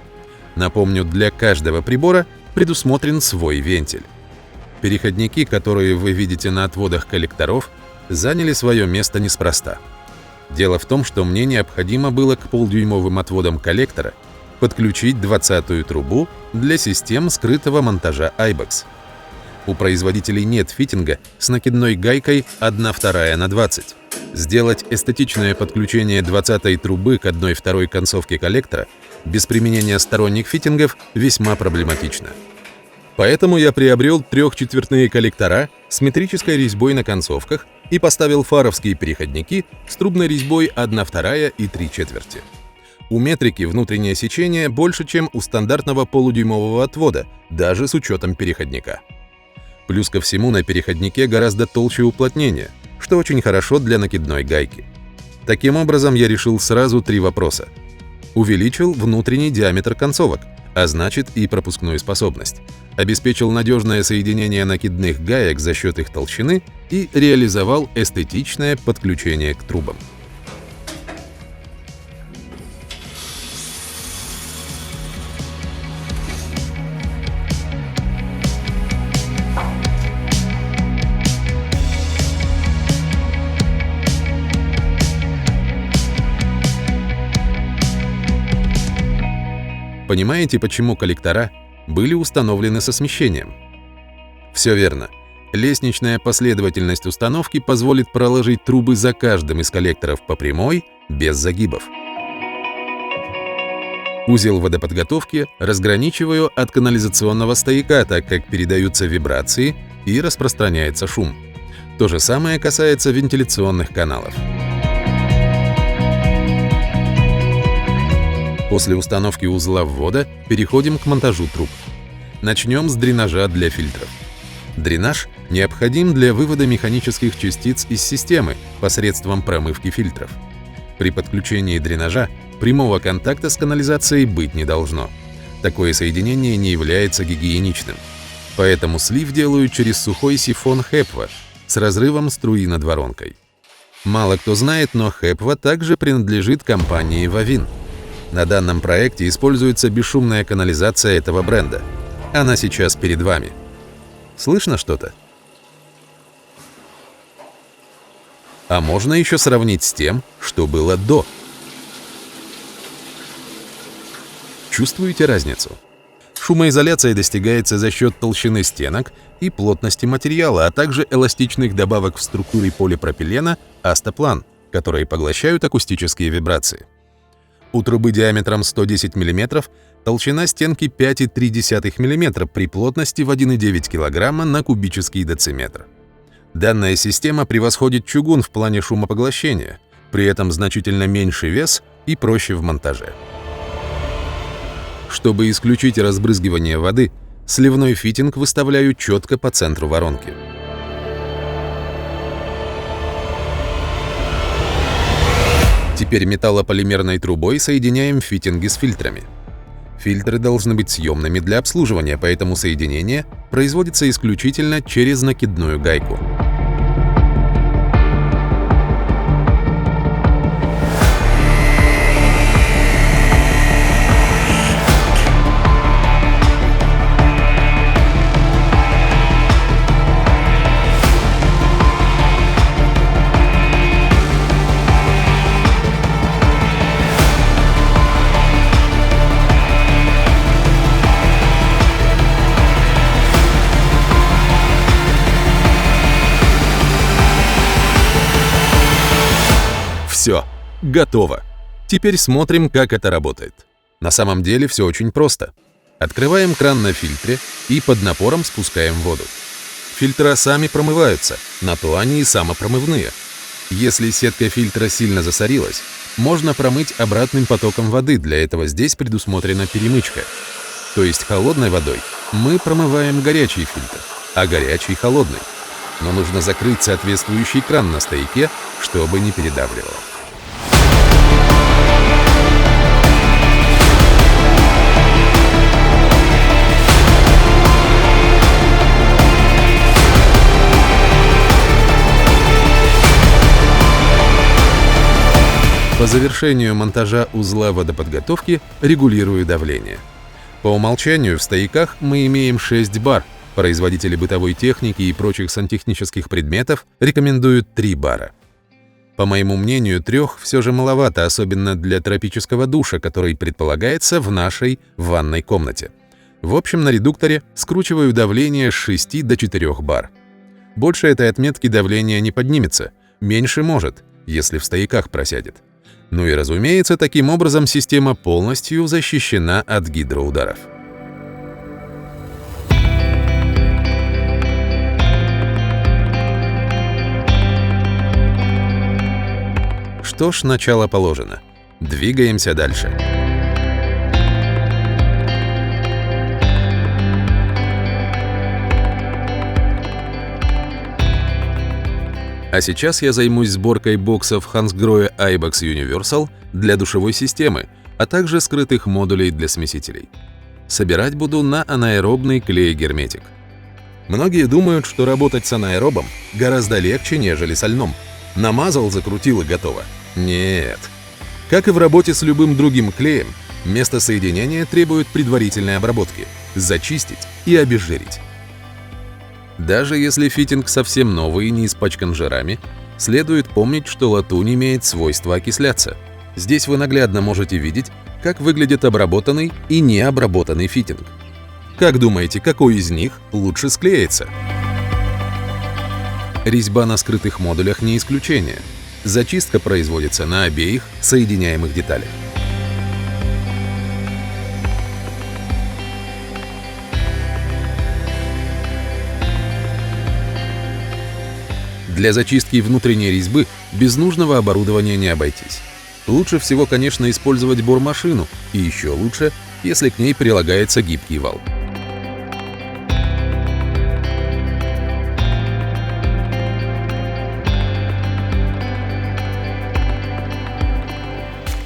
Напомню, для каждого прибора предусмотрен свой вентиль. Переходники, которые вы видите на отводах коллекторов, заняли свое место неспроста. Дело в том, что мне необходимо было к полдюймовым отводам коллектора подключить 20-ю трубу для систем скрытого монтажа iBox. У производителей нет фитинга с накидной гайкой 1/2 на 20. Сделать эстетичное подключение 20-й трубы к 1/2 концовке коллектора без применения сторонних фитингов весьма проблематично. Поэтому я приобрел 3/4 коллектора с метрической резьбой на концовках и поставил фаровские переходники с трубной резьбой 1/2 и 3/4. У метрики внутреннее сечение больше, чем у стандартного полудюймового отвода, даже с учетом переходника. Плюс ко всему на переходнике гораздо толще уплотнение, что очень хорошо для накидной гайки. Таким образом, я решил сразу 3 вопроса. Увеличил внутренний диаметр концовок, а значит и пропускную способность. Обеспечил надежное соединение накидных гаек за счет их толщины и реализовал эстетичное подключение к трубам. Понимаете, почему коллектора были установлены со смещением? Все верно. Лестничная последовательность установки позволит проложить трубы за каждым из коллекторов по прямой, без загибов. Узел водоподготовки разграничиваю от канализационного стояка, так как передаются вибрации и распространяется шум. То же самое касается вентиляционных каналов. После установки узла ввода переходим к монтажу труб. Начнем с дренажа для фильтров. Дренаж необходим для вывода механических частиц из системы посредством промывки фильтров. При подключении дренажа прямого контакта с канализацией быть не должно. Такое соединение не является гигиеничным. Поэтому слив делаю через сухой сифон HEPA с разрывом струи над воронкой. Мало кто знает, но HEPA также принадлежит компании Vavin. На данном проекте используется бесшумная канализация этого бренда. Она сейчас перед вами. Слышно что-то? А можно еще сравнить с тем, что было до. Чувствуете разницу? Шумоизоляция достигается за счет толщины стенок и плотности материала, а также эластичных добавок в структуре полипропилена Астоплан, которые поглощают акустические вибрации. У трубы диаметром 110 мм толщина стенки 5,3 мм при плотности в 1,9 кг на кубический дециметр. Данная система превосходит чугун в плане шумопоглощения, при этом значительно меньше вес и проще в монтаже. Чтобы исключить разбрызгивание воды, сливной фитинг выставляю четко по центру воронки. Теперь металлополимерной трубой соединяем фитинги с фильтрами. Фильтры должны быть съемными для обслуживания, поэтому соединение производится исключительно через накидную гайку. Все, готово. Теперь смотрим, как это работает. На самом деле все очень просто. Открываем кран на фильтре и под напором спускаем воду. Фильтра сами промываются, на то они и самопромывные. Если сетка фильтра сильно засорилась, можно промыть обратным потоком воды, для этого здесь предусмотрена перемычка. То есть холодной водой мы промываем горячий фильтр, а горячий — холодный. Но нужно закрыть соответствующий кран на стояке, чтобы не передавливало. По завершению монтажа узла водоподготовки регулирую давление. По умолчанию в стояках мы имеем 6 бар. Производители бытовой техники и прочих сантехнических предметов рекомендуют 3 бара. По моему мнению, 3 все же маловато, особенно для тропического душа, который предполагается в нашей ванной комнате. В общем, на редукторе скручиваю давление с 6 до 4 бар. Больше этой отметки давление не поднимется, меньше может, если в стояках просядет. Ну и разумеется, таким образом система полностью защищена от гидроударов. Что ж, начало положено. Двигаемся дальше. А сейчас я займусь сборкой боксов Hansgrohe Ibex Universal для душевой системы, а также скрытых модулей для смесителей. Собирать буду на анаэробный клей-герметик. Многие думают, что работать с анаэробом гораздо легче, нежели со льном. Намазал, закрутил и готово. Нет. Как и в работе с любым другим клеем, место соединения требует предварительной обработки, зачистить и обезжирить. Даже если фитинг совсем новый и не испачкан жирами, следует помнить, что латунь имеет свойство окисляться. Здесь вы наглядно можете видеть, как выглядит обработанный и необработанный фитинг. Как думаете, какой из них лучше склеится? Резьба на скрытых модулях не исключение. Зачистка производится на обеих соединяемых деталях. Для зачистки внутренней резьбы без нужного оборудования не обойтись. Лучше всего, конечно, использовать бормашину, и еще лучше, если к ней прилагается гибкий вал.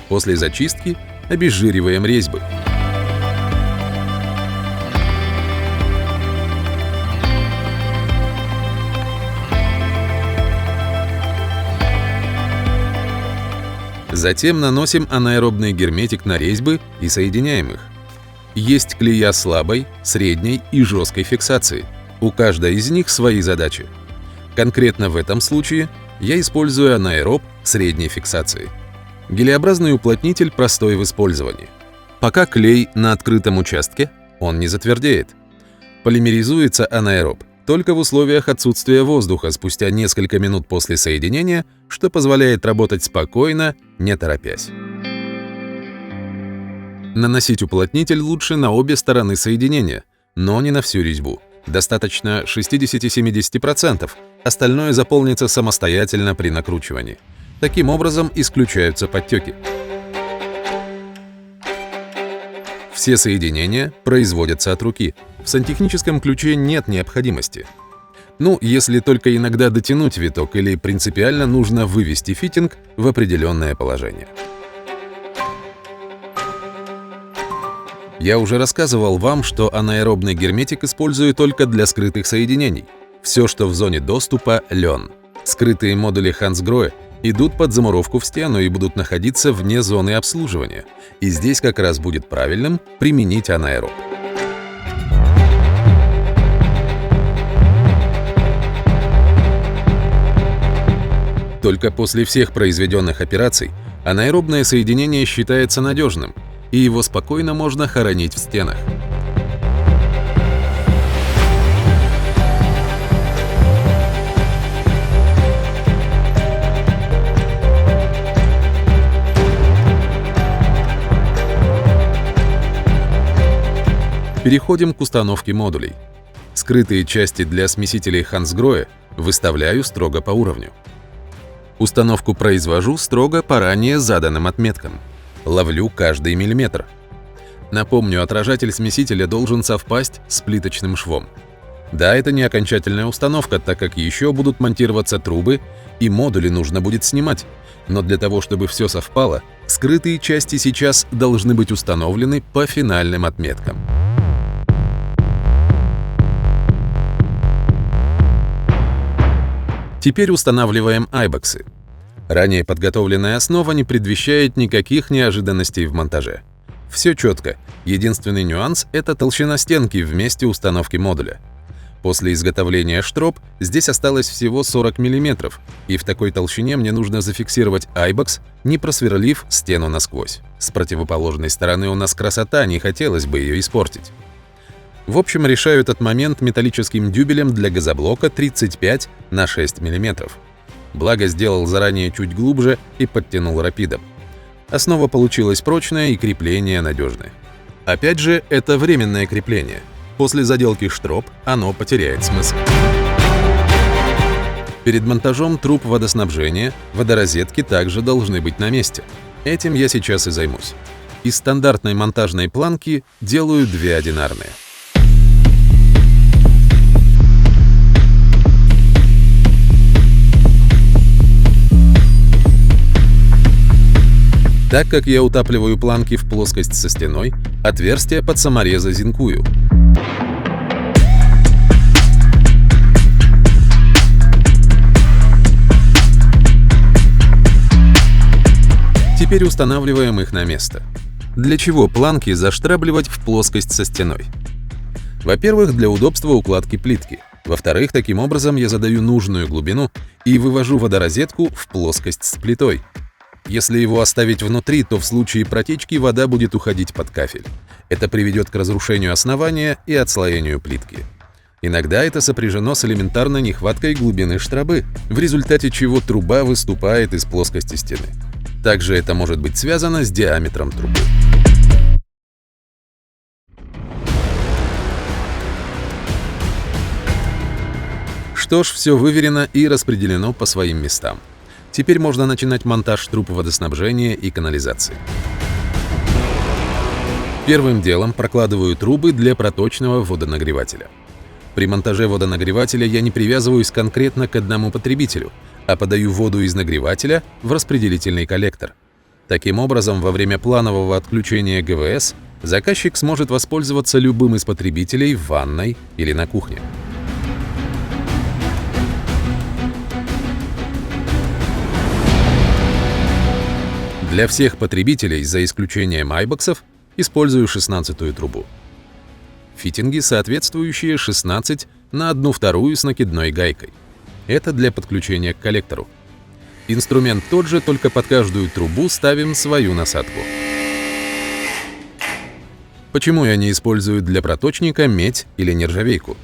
После зачистки обезжириваем резьбы. Затем наносим анаэробный герметик на резьбы и соединяем их. Есть клея слабой, средней и жесткой фиксации. У каждой из них свои задачи. Конкретно в этом случае я использую анаэроб средней фиксации. Гелеобразный уплотнитель простой в использовании. Пока клей на открытом участке, он не затвердеет. Полимеризуется анаэроб только в условиях отсутствия воздуха спустя несколько минут после соединения, что позволяет работать спокойно, не торопясь. Наносить уплотнитель лучше на обе стороны соединения, но не на всю резьбу. Достаточно 60-70%, остальное заполнится самостоятельно при накручивании. Таким образом исключаются подтеки. Все соединения производятся от руки. В сантехническом ключе нет необходимости. Ну, если только иногда дотянуть виток или принципиально нужно вывести фитинг в определенное положение. Я уже рассказывал вам, что анаэробный герметик использую только для скрытых соединений. Все, что в зоне доступа – лен. Скрытые модули Hansgrohe идут под замуровку в стену и будут находиться вне зоны обслуживания. И здесь как раз будет правильным применить анаэроб. Только после всех произведенных операций анаэробное соединение считается надежным, и его спокойно можно хоронить в стенах. Переходим к установке модулей. Скрытые части для смесителей Hansgrohe выставляю строго по уровню. Установку произвожу строго по ранее заданным отметкам. Ловлю каждый миллиметр. Напомню, отражатель смесителя должен совпасть с плиточным швом. Да, это не окончательная установка, так как еще будут монтироваться трубы, и модули нужно будет снимать. Но для того, чтобы все совпало, скрытые части сейчас должны быть установлены по финальным отметкам. Теперь устанавливаем айбексы. Ранее подготовленная основа не предвещает никаких неожиданностей в монтаже. Все четко. Единственный нюанс – это толщина стенки в месте установки модуля. После изготовления штроп здесь осталось всего 40 мм, и в такой толщине мне нужно зафиксировать айбокс, не просверлив стену насквозь. С противоположной стороны у нас красота, не хотелось бы ее испортить. В общем, решаю этот момент металлическим дюбелем для газоблока 35 на 6 мм. Благо, сделал заранее чуть глубже и подтянул рапидом. Основа получилась прочная и крепление надежное. Опять же, это временное крепление. После заделки штроп оно потеряет смысл. Перед монтажом труб водоснабжения водорозетки также должны быть на месте. Этим я сейчас и займусь. Из стандартной монтажной планки делаю две одинарные. Так как я утапливаю планки в плоскость со стеной, отверстия под саморезы зинкую. Теперь устанавливаем их на место. Для чего планки заштробливать в плоскость со стеной? Во-первых, для удобства укладки плитки. Во-вторых, таким образом я задаю нужную глубину и вывожу водорозетку в плоскость с плитой. Если его оставить внутри, то в случае протечки вода будет уходить под кафель. Это приведет к разрушению основания и отслоению плитки. Иногда это сопряжено с элементарной нехваткой глубины штробы, в результате чего труба выступает из плоскости стены. Также это может быть связано с диаметром трубы. Что ж, все выверено и распределено по своим местам. Теперь можно начинать монтаж труб водоснабжения и канализации. Первым делом прокладываю трубы для проточного водонагревателя. При монтаже водонагревателя я не привязываюсь конкретно к одному потребителю, а подаю воду из нагревателя в распределительный коллектор. Таким образом, во время планового отключения ГВС заказчик сможет воспользоваться любым из потребителей в ванной или на кухне. Для всех потребителей, за исключением айбоксов, использую 16-ю трубу. Фитинги, соответствующие 16 на 1/2 с накидной гайкой. Это для подключения к коллектору. Инструмент тот же, только под каждую трубу ставим свою насадку. Почему я не использую для проточника медь или нержавейку?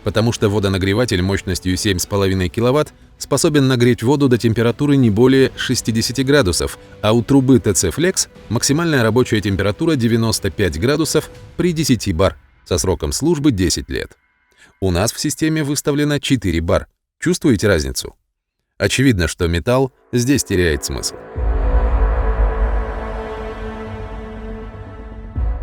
Потому что водонагреватель мощностью 7,5 кВт способен нагреть воду до температуры не более 60 градусов, а у трубы TC Flex максимальная рабочая температура 95 градусов при 10 бар со сроком службы 10 лет. У нас в системе выставлено 4 бар. Чувствуете разницу? Очевидно, что металл здесь теряет смысл.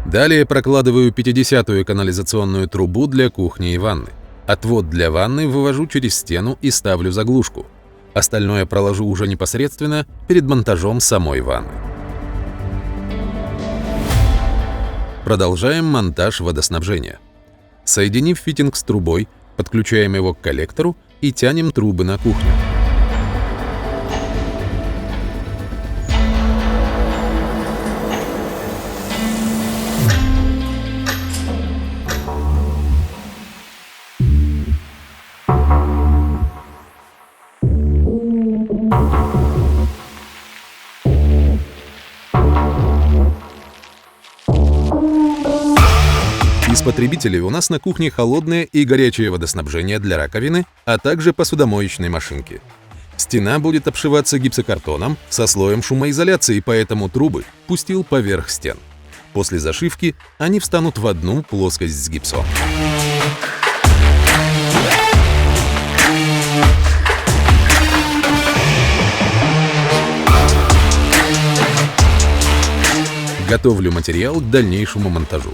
Далее прокладываю 50-ю канализационную трубу для кухни и ванны. Отвод для ванны вывожу через стену и ставлю заглушку. Остальное проложу уже непосредственно перед монтажом самой ванны. Продолжаем монтаж водоснабжения. Соединив фитинг с трубой, подключаем его к коллектору и тянем трубы на кухню. Из потребителей у нас на кухне холодное и горячее водоснабжение для раковины, а также посудомоечной машинки. Стена будет обшиваться гипсокартоном со слоем шумоизоляции, поэтому трубы пустил поверх стен. После зашивки они встанут в одну плоскость с гипсом. Готовлю материал к дальнейшему монтажу.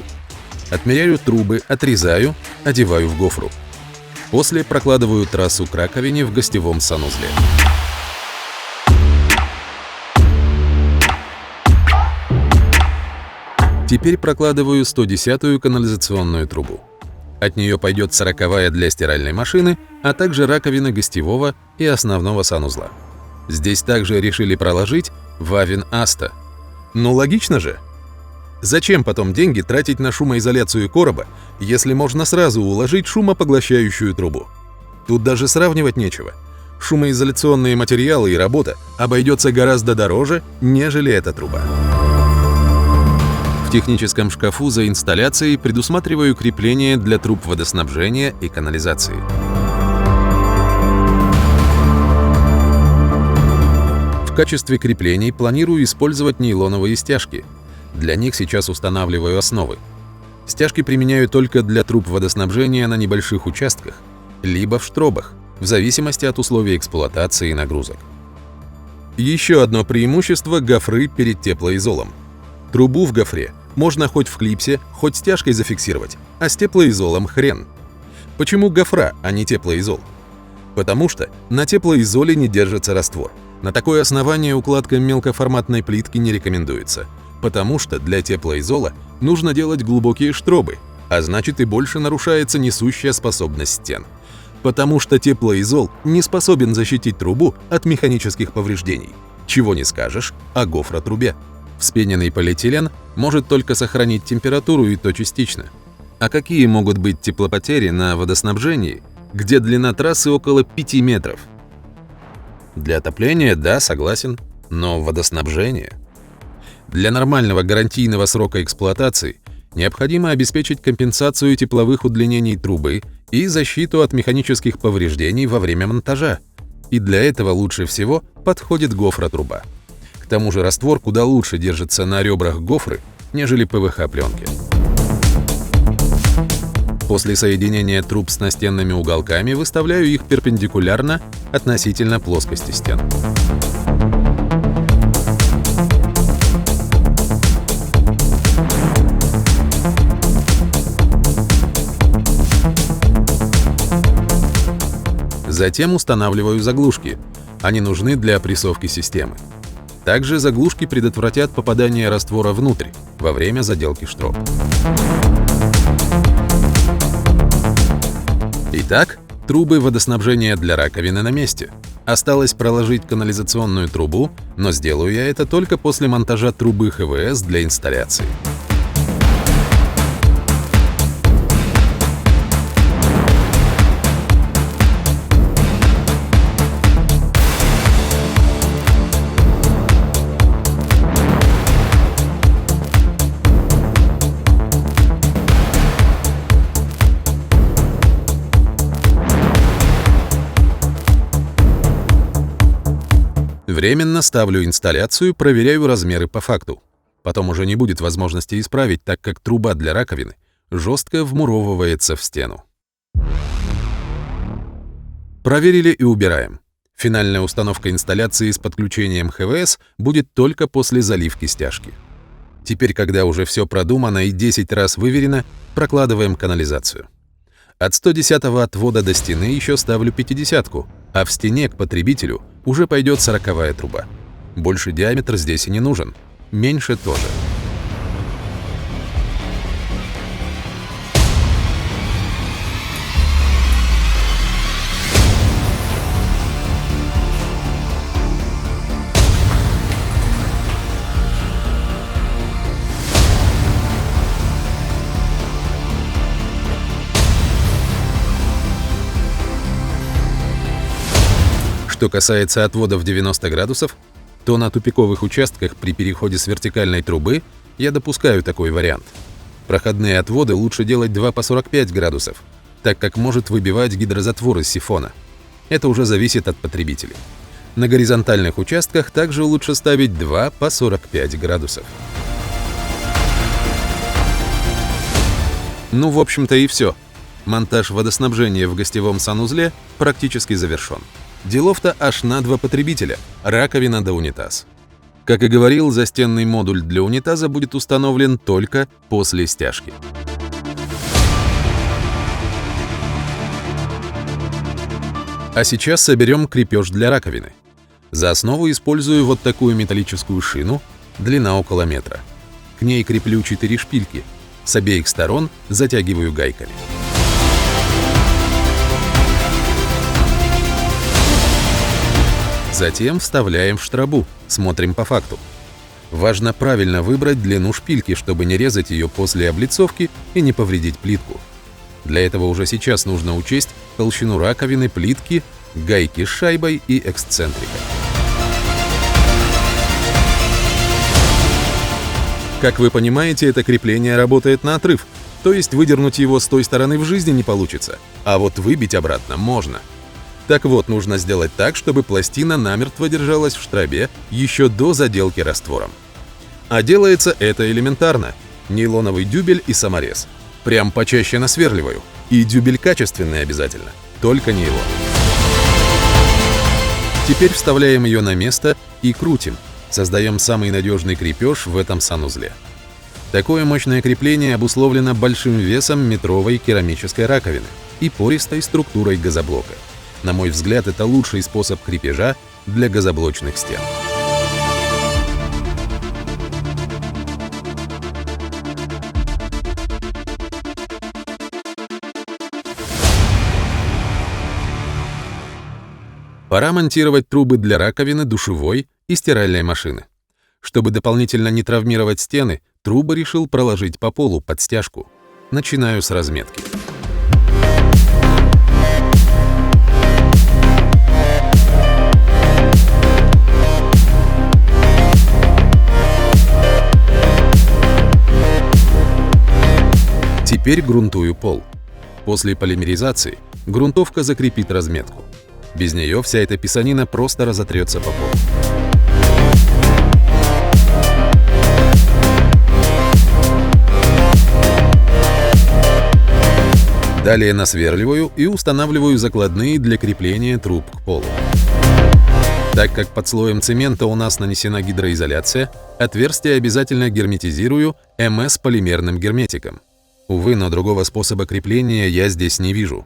Отмеряю трубы, отрезаю, одеваю в гофру. После прокладываю трассу к раковине в гостевом санузле. Теперь прокладываю 110-ю канализационную трубу. От нее пойдет 40-я для стиральной машины, а также раковина гостевого и основного санузла. Здесь также решили проложить Вавин Аста. Ну логично же. Зачем потом деньги тратить на шумоизоляцию короба, если можно сразу уложить шумопоглощающую трубу? Тут даже сравнивать нечего. Шумоизоляционные материалы и работа обойдется гораздо дороже, нежели эта труба. В техническом шкафу за инсталляцией предусматриваю крепление для труб водоснабжения и канализации. В качестве креплений планирую использовать нейлоновые стяжки. Для них сейчас устанавливаю основы. Стяжки применяю только для труб водоснабжения на небольших участках, либо в штробах, в зависимости от условий эксплуатации и нагрузок. Еще одно преимущество гофры перед теплоизолом. Трубу в гофре можно хоть в клипсе, хоть стяжкой зафиксировать, а с теплоизолом хрен. Почему гофра, а не теплоизол? Потому что на теплоизоле не держится раствор. На такое основание укладка мелкоформатной плитки не рекомендуется. Потому что для теплоизола нужно делать глубокие штробы, а значит и больше нарушается несущая способность стен. Потому что теплоизол не способен защитить трубу от механических повреждений. Чего не скажешь о гофротрубе. Вспененный полиэтилен может только сохранить температуру, и то частично. А какие могут быть теплопотери на водоснабжении, где длина трассы около 5 метров? Для отопления, да, согласен, но водоснабжение? Для нормального гарантийного срока эксплуатации необходимо обеспечить компенсацию тепловых удлинений трубы и защиту от механических повреждений во время монтажа. И для этого лучше всего подходит гофротруба. К тому же раствор куда лучше держится на ребрах гофры, нежели ПВХ-пленки. После соединения труб с настенными уголками выставляю их перпендикулярно относительно плоскости стен. Затем устанавливаю заглушки. Они нужны для опрессовки системы. Также заглушки предотвратят попадание раствора внутрь во время заделки штроб. Итак, трубы водоснабжения для раковины на месте. Осталось проложить канализационную трубу, но сделаю я это только после монтажа трубы ХВС для инсталляции. Временно ставлю инсталляцию, проверяю размеры по факту. Потом уже не будет возможности исправить, так как труба для раковины жестко вмуровывается в стену. Проверили и убираем. Финальная установка инсталляции с подключением ХВС будет только после заливки стяжки. Теперь, когда уже все продумано и 10 раз выверено, прокладываем канализацию. От 110-го отвода до стены еще ставлю 50-ку, а в стене к потребителю уже пойдет 40-я труба. Больше диаметр здесь и не нужен, меньше тоже. Что касается отвода в 90 градусов, то на тупиковых участках при переходе с вертикальной трубы я допускаю такой вариант. Проходные отводы лучше делать 2 по 45 градусов, так как может выбивать гидрозатвор из сифона. Это уже зависит от потребителей. На горизонтальных участках также лучше ставить 2 по 45 градусов. Ну, в общем-то и все. Монтаж водоснабжения в гостевом санузле практически завершен. Делов-то аж на 2 потребителя, раковина да унитаз. Как и говорил, застенный модуль для унитаза будет установлен только после стяжки. А сейчас соберем крепеж для раковины. За основу использую вот такую металлическую шину, длина около метра. К ней креплю 4 шпильки, с обеих сторон затягиваю гайками. Затем вставляем в штрабу, смотрим по факту. Важно правильно выбрать длину шпильки, чтобы не резать ее после облицовки и не повредить плитку. Для этого уже сейчас нужно учесть толщину раковины, плитки, гайки с шайбой и эксцентрика. Как вы понимаете, это крепление работает на отрыв, то есть выдернуть его с той стороны в жизни не получится, а вот выбить обратно можно. Так вот, нужно сделать так, чтобы пластина намертво держалась в штрабе еще до заделки раствором. А делается это элементарно. Нейлоновый дюбель и саморез. Прям почаще насверливаю. И дюбель качественный обязательно, только нейлон. Теперь вставляем ее на место и крутим. Создаем самый надежный крепеж в этом санузле. Такое мощное крепление обусловлено большим весом метровой керамической раковины и пористой структурой газоблока. На мой взгляд, это лучший способ крепежа для газоблочных стен. Пора монтировать трубы для раковины, душевой и стиральной машины. Чтобы дополнительно не травмировать стены, трубы решил проложить по полу под стяжку. Начинаю с разметки. Теперь грунтую пол. После полимеризации грунтовка закрепит разметку. Без нее вся эта писанина просто разотрется по полу. Далее насверливаю и устанавливаю закладные для крепления труб к полу. Так как под слоем цемента у нас нанесена гидроизоляция, отверстие обязательно герметизирую МС-полимерным герметиком. Увы, но другого способа крепления я здесь не вижу.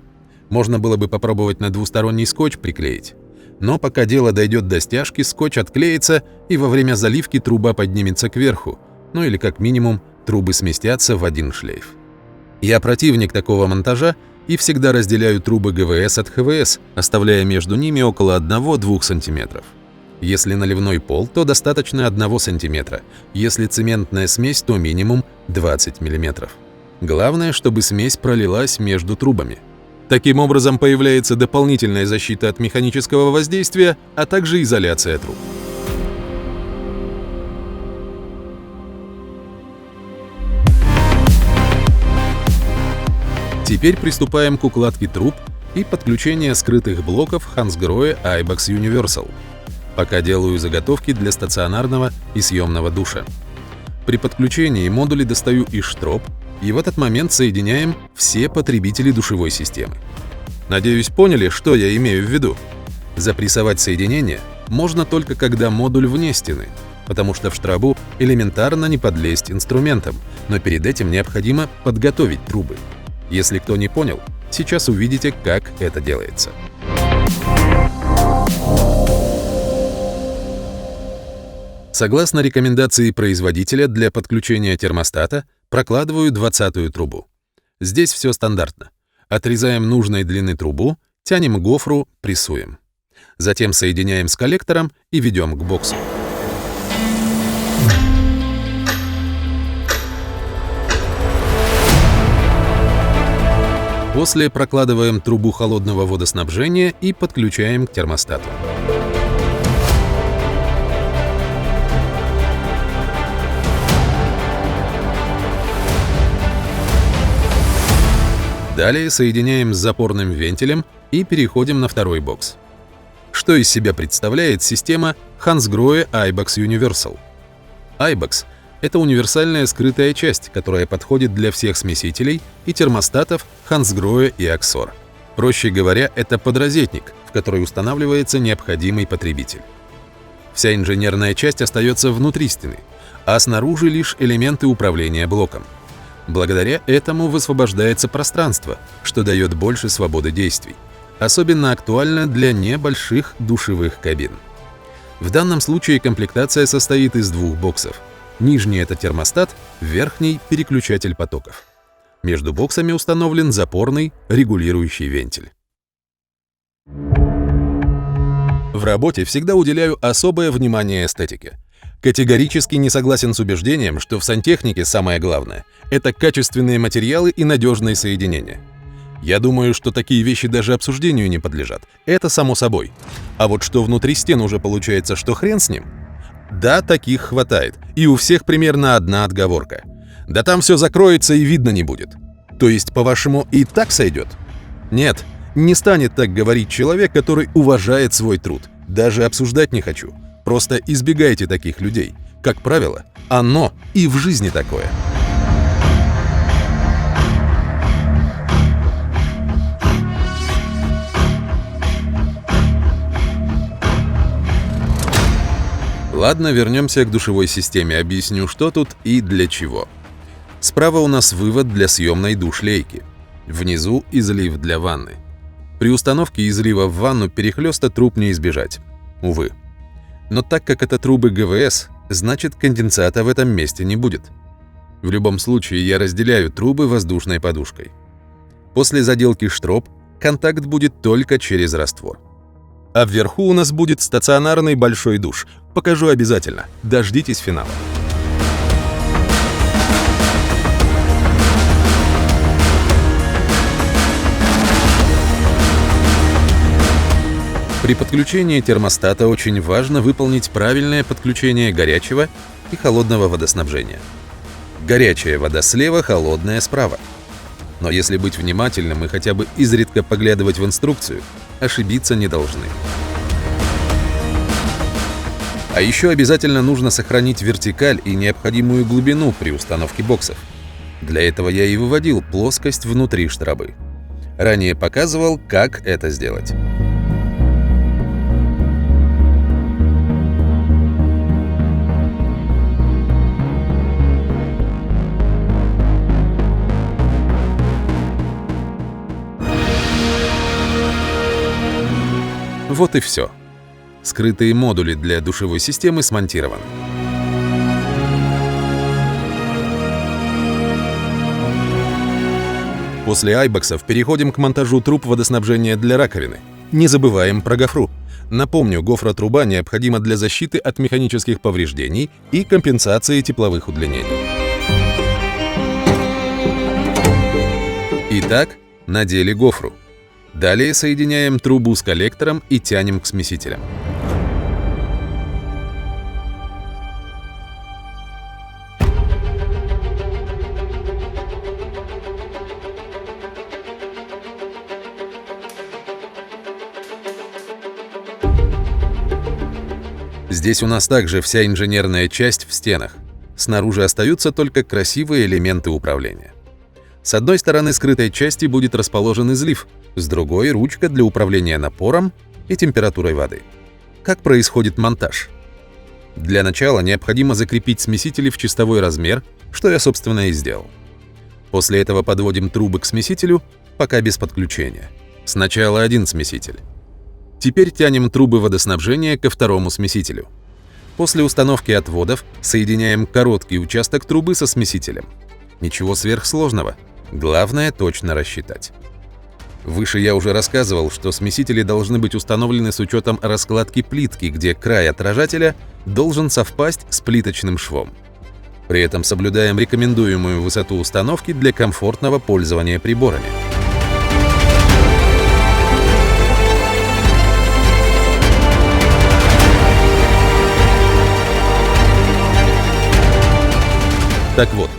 Можно было бы попробовать на двусторонний скотч приклеить. Но пока дело дойдет до стяжки, скотч отклеится, и во время заливки труба поднимется кверху, ну или как минимум трубы сместятся в один шлейф. Я противник такого монтажа и всегда разделяю трубы ГВС от ХВС, оставляя между ними около 1-2 см. Если наливной пол, то достаточно 1 см, если цементная смесь, то минимум 20 мм. Главное, чтобы смесь пролилась между трубами. Таким образом появляется дополнительная защита от механического воздействия, а также изоляция труб. Теперь приступаем к укладке труб и подключению скрытых блоков Hansgrohe Ibex Universal. Пока делаю заготовки для стационарного и съемного душа. При подключении модули достаю из штроб, и в этот момент соединяем все потребители душевой системы. Надеюсь, поняли, что я имею в виду? Запрессовать соединение можно только когда модуль вне стены, потому что в штрабу элементарно не подлезть инструментом, но перед этим необходимо подготовить трубы. Если кто не понял, сейчас увидите, как это делается. Согласно рекомендации производителя, для подключения термостата прокладываю 20-ю трубу. Здесь все стандартно. Отрезаем нужной длины трубу, тянем гофру, прессуем. Затем соединяем с коллектором и ведем к боксу. После прокладываем трубу холодного водоснабжения и подключаем к термостату. Далее соединяем с запорным вентилем и переходим на второй бокс. Что из себя представляет система Hansgrohe Ibex Universal? Ibex — это универсальная скрытая часть, которая подходит для всех смесителей и термостатов Hansgrohe и Axor. Проще говоря, это подрозетник, в который устанавливается необходимый потребитель. Вся инженерная часть остается внутри стены, а снаружи лишь элементы управления блоком. Благодаря этому высвобождается пространство, что дает больше свободы действий. Особенно актуально для небольших душевых кабин. В данном случае комплектация состоит из 2 боксов. Нижний — это термостат, верхний — переключатель потоков. Между боксами установлен запорный регулирующий вентиль. В работе всегда уделяю особое внимание эстетике. Категорически не согласен с убеждением, что в сантехнике самое главное – это качественные материалы и надежные соединения. Я думаю, что такие вещи даже обсуждению не подлежат. Это само собой. А вот что внутри стен уже получается, что хрен с ним? Да, таких хватает. И у всех примерно одна отговорка. Да там все закроется и видно не будет. То есть, по-вашему, и так сойдет? Нет, не станет так говорить человек, который уважает свой труд. Даже обсуждать не хочу. Просто избегайте таких людей. Как правило, оно и в жизни такое. Ладно, вернемся к душевой системе, объясню, что тут и для чего. Справа у нас вывод для съемной душ-лейки. Внизу излив для ванны. При установке излива в ванну перехлёста труб не избежать. Увы. Но так как это трубы ГВС, значит конденсата в этом месте не будет. В любом случае я разделяю трубы воздушной подушкой. После заделки штроп контакт будет только через раствор. А вверху у нас будет стационарный большой душ. Покажу обязательно. Дождитесь финала. При подключении термостата очень важно выполнить правильное подключение горячего и холодного водоснабжения. Горячая вода слева, холодная справа. Но если быть внимательным и хотя бы изредка поглядывать в инструкцию, ошибиться не должны. А еще обязательно нужно сохранить вертикаль и необходимую глубину при установке боксов. Для этого я и выводил плоскость внутри штробы. Ранее показывал, как это сделать. Вот и все. Скрытые модули для душевой системы смонтированы. После айбоксов переходим к монтажу труб водоснабжения для раковины. Не забываем про гофру. Напомню, гофротруба необходима для защиты от механических повреждений и компенсации тепловых удлинений. Итак, надели гофру. Далее соединяем трубу с коллектором и тянем к смесителям. Здесь у нас также вся инженерная часть в стенах. Снаружи остаются только красивые элементы управления. С одной стороны скрытой части будет расположен излив, с другой — ручка для управления напором и температурой воды. Как происходит монтаж? Для начала необходимо закрепить смесители в чистовой размер, что я, собственно, и сделал. После этого подводим трубы к смесителю, пока без подключения. Сначала один смеситель. Теперь тянем трубы водоснабжения ко второму смесителю. После установки отводов соединяем короткий участок трубы со смесителем. Ничего сверхсложного. Главное точно рассчитать. Выше я уже рассказывал, что смесители должны быть установлены с учетом раскладки плитки, где край отражателя должен совпасть с плиточным швом. При этом соблюдаем рекомендуемую высоту установки для комфортного пользования приборами. Так вот,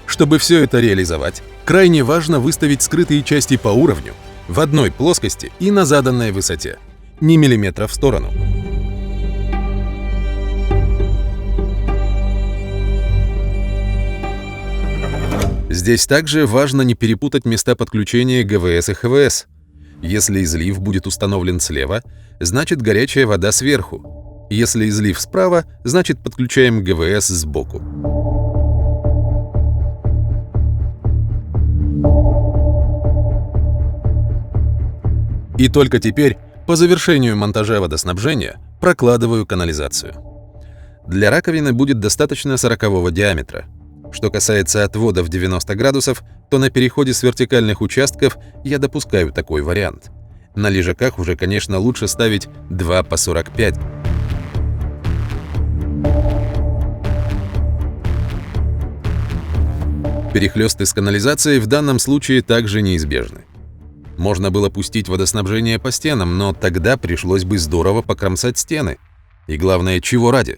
чтобы все это реализовать, крайне важно выставить скрытые части по уровню, в одной плоскости и на заданной высоте, ни миллиметра в сторону. Здесь также важно не перепутать места подключения ГВС и ХВС. Если излив будет установлен слева, значит горячая вода сверху. Если излив справа, значит подключаем ГВС сбоку. И только теперь, по завершению монтажа водоснабжения, прокладываю канализацию. Для раковины будет достаточно 40-го диаметра. Что касается отвода в 90 градусов, то на переходе с вертикальных участков я допускаю такой вариант. На лежаках уже, конечно, лучше ставить 2 по 45. Перехлёсты с канализацией в данном случае также неизбежны. Можно было пустить водоснабжение по стенам, но тогда пришлось бы здорово покромсать стены. И главное, чего ради?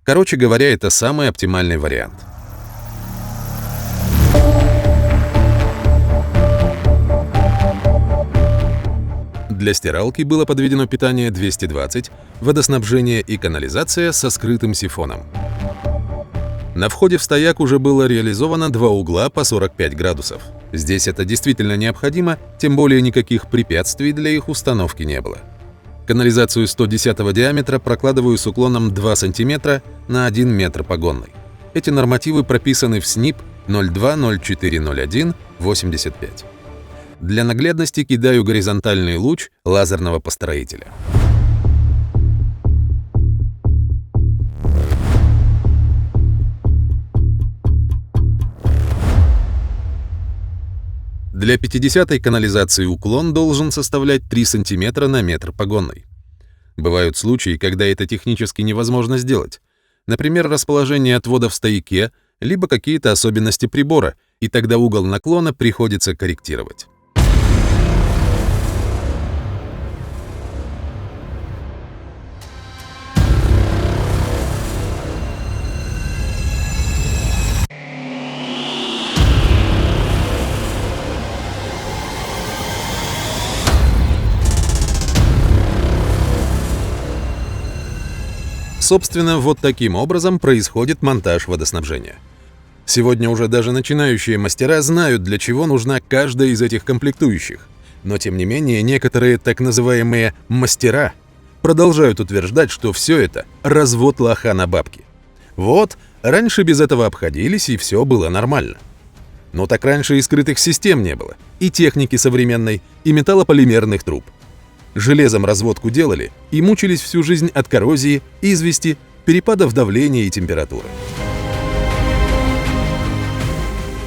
Короче говоря, это самый оптимальный вариант. Для стиралки было подведено питание 220, водоснабжение и канализация со скрытым сифоном. На входе в стояк уже было реализовано 2 угла по 45 градусов. Здесь это действительно необходимо, тем более никаких препятствий для их установки не было. Канализацию 110 диаметра прокладываю с уклоном 2 см на 1 метр погонной. Эти нормативы прописаны в СНИП 02040185. Для наглядности кидаю горизонтальный луч лазерного построителя. Для 50-й канализации уклон должен составлять 3 см на метр погонной. Бывают случаи, когда это технически невозможно сделать. Например, расположение отвода в стояке, либо какие-то особенности прибора, и тогда угол наклона приходится корректировать. Собственно, вот таким образом происходит монтаж водоснабжения. Сегодня уже даже начинающие мастера знают, для чего нужна каждая из этих комплектующих. Но тем не менее, некоторые так называемые «мастера» продолжают утверждать, что все это – развод лоха на бабки. Вот, раньше без этого обходились, и все было нормально. Но так раньше и скрытых систем не было, и техники современной, и металлополимерных труб. Железом разводку делали и мучились всю жизнь от коррозии, извести, перепадов давления и температуры.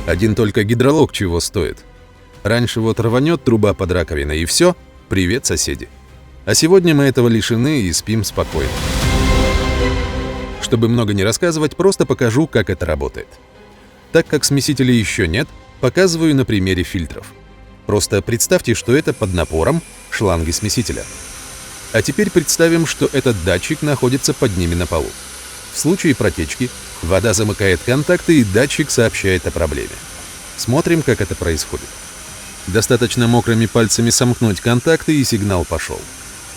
Один только гидролог чего стоит. Раньше вот рванет труба под раковиной и все, привет, соседи. А сегодня мы этого лишены и спим спокойно. Чтобы много не рассказывать, просто покажу, как это работает. Так как смесителей еще нет, показываю на примере фильтров. Просто представьте, что это под напором шланги смесителя. А теперь представим, что этот датчик находится под ними на полу. В случае протечки вода замыкает контакты, и датчик сообщает о проблеме. Смотрим, как это происходит. Достаточно мокрыми пальцами сомкнуть контакты, и сигнал пошел.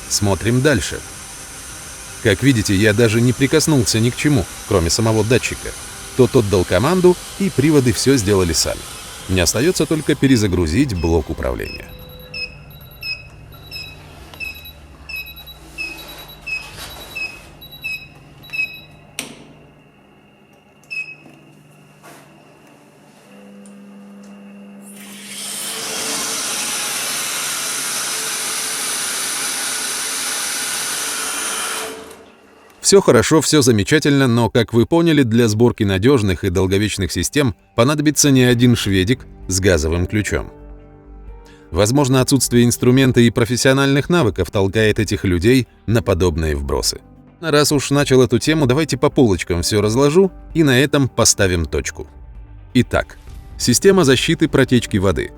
Смотрим дальше. Как видите, я даже не прикоснулся ни к чему, кроме самого датчика. Тот отдал команду, и приводы все сделали сами. Мне остается только перезагрузить блок управления. Все хорошо, все замечательно, но, как вы поняли, для сборки надежных и долговечных систем понадобится не один шведик с газовым ключом. Возможно, отсутствие инструмента и профессиональных навыков толкает этих людей на подобные вбросы. Раз уж начал эту тему, давайте по полочкам все разложу и на этом поставим точку. Итак, система защиты протечки воды.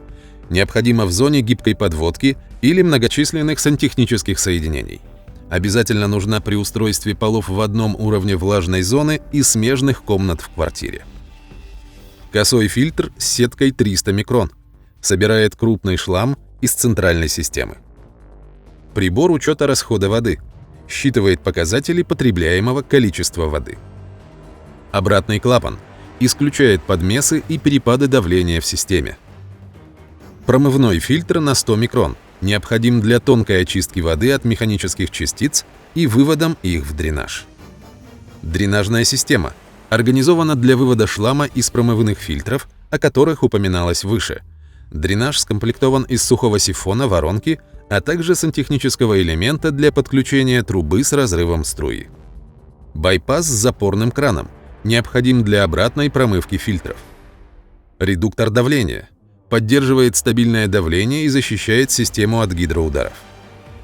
Необходима в зоне гибкой подводки или многочисленных сантехнических соединений. Обязательно нужна при устройстве полов в одном уровне влажной зоны и смежных комнат в квартире. Косой фильтр с сеткой 300 микрон. Собирает крупный шлам из центральной системы. Прибор учета расхода воды. Считывает показатели потребляемого количества воды. Обратный клапан. Исключает подмесы и перепады давления в системе. Промывной фильтр на 100 микрон. Необходим для тонкой очистки воды от механических частиц и выводом их в дренаж. Дренажная система организована для вывода шлама из промывных фильтров, о которых упоминалось выше. Дренаж скомплектован из сухого сифона воронки, а также сантехнического элемента для подключения трубы с разрывом струи. Байпас с запорным краном необходим для обратной промывки фильтров. Редуктор давления. Поддерживает стабильное давление и защищает систему от гидроударов.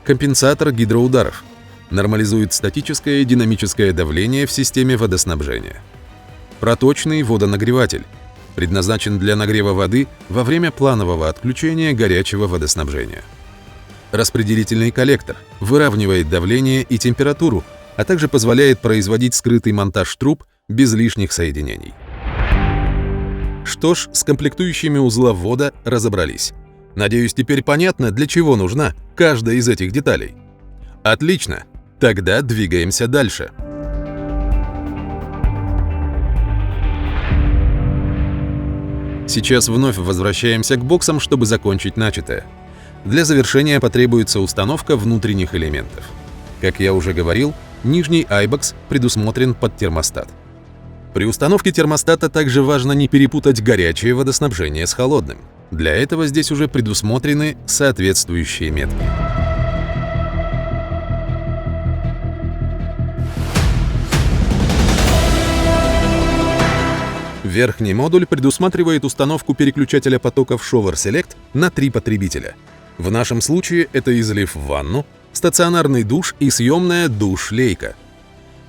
Компенсатор гидроударов. Нормализует статическое и динамическое давление в системе водоснабжения. Проточный водонагреватель. Предназначен для нагрева воды во время планового отключения горячего водоснабжения. Распределительный коллектор. Выравнивает давление и температуру, а также позволяет производить скрытый монтаж труб без лишних соединений. Что ж, с комплектующими узла ввода разобрались. Надеюсь, теперь понятно, для чего нужна каждая из этих деталей. Отлично, тогда двигаемся дальше. Сейчас вновь возвращаемся к боксам, чтобы закончить начатое. Для завершения потребуется установка внутренних элементов. Как я уже говорил, нижний айбокс предусмотрен под термостат. При установке термостата также важно не перепутать горячее водоснабжение с холодным. Для этого здесь уже предусмотрены соответствующие метки. Верхний модуль предусматривает установку переключателя потоков Shower Select на 3 потребителя. В нашем случае это излив в ванну, стационарный душ и съемная душ-лейка.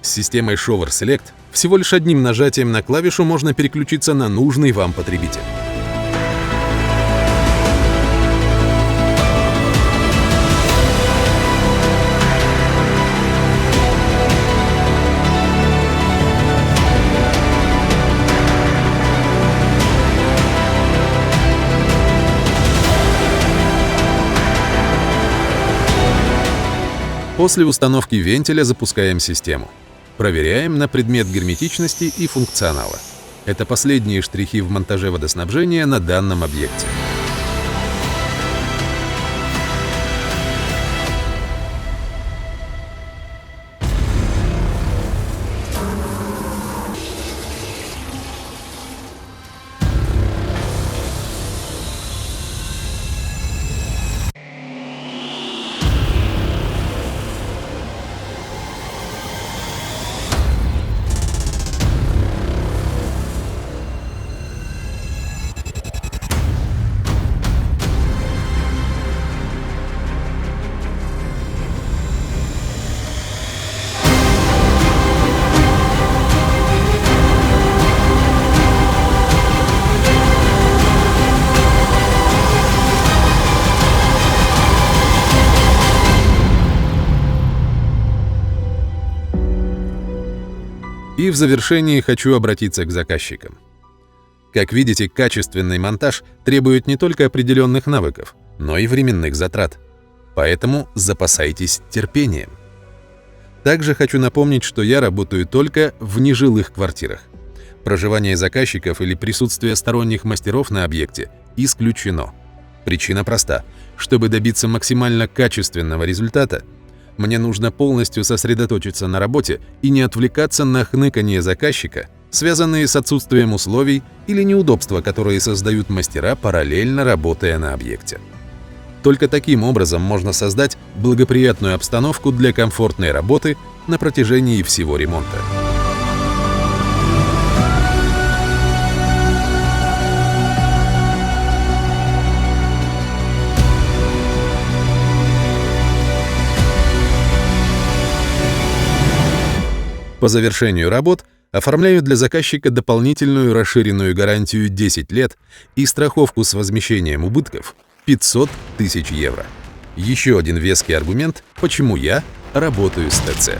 С системой Shower Select всего лишь одним нажатием на клавишу можно переключиться на нужный вам потребитель. После установки вентиля запускаем систему. Проверяем на предмет герметичности и функционала. Это последние штрихи в монтаже водоснабжения на данном объекте. И в завершении хочу обратиться к заказчикам. Как видите, качественный монтаж требует не только определенных навыков, но и временных затрат. Поэтому запасайтесь терпением. Также хочу напомнить, что я работаю только в нежилых квартирах. Проживание заказчиков или присутствие сторонних мастеров на объекте исключено. Причина проста. Чтобы добиться максимально качественного результата, мне нужно полностью сосредоточиться на работе и не отвлекаться на хныканье заказчика, связанные с отсутствием условий или неудобства, которые создают мастера, параллельно работая на объекте. Только таким образом можно создать благоприятную обстановку для комфортной работы на протяжении всего ремонта. По завершению работ оформляю для заказчика дополнительную расширенную гарантию 10 лет и страховку с возмещением убытков 500 000 евро. Еще один веский аргумент, почему я работаю с ТЦ.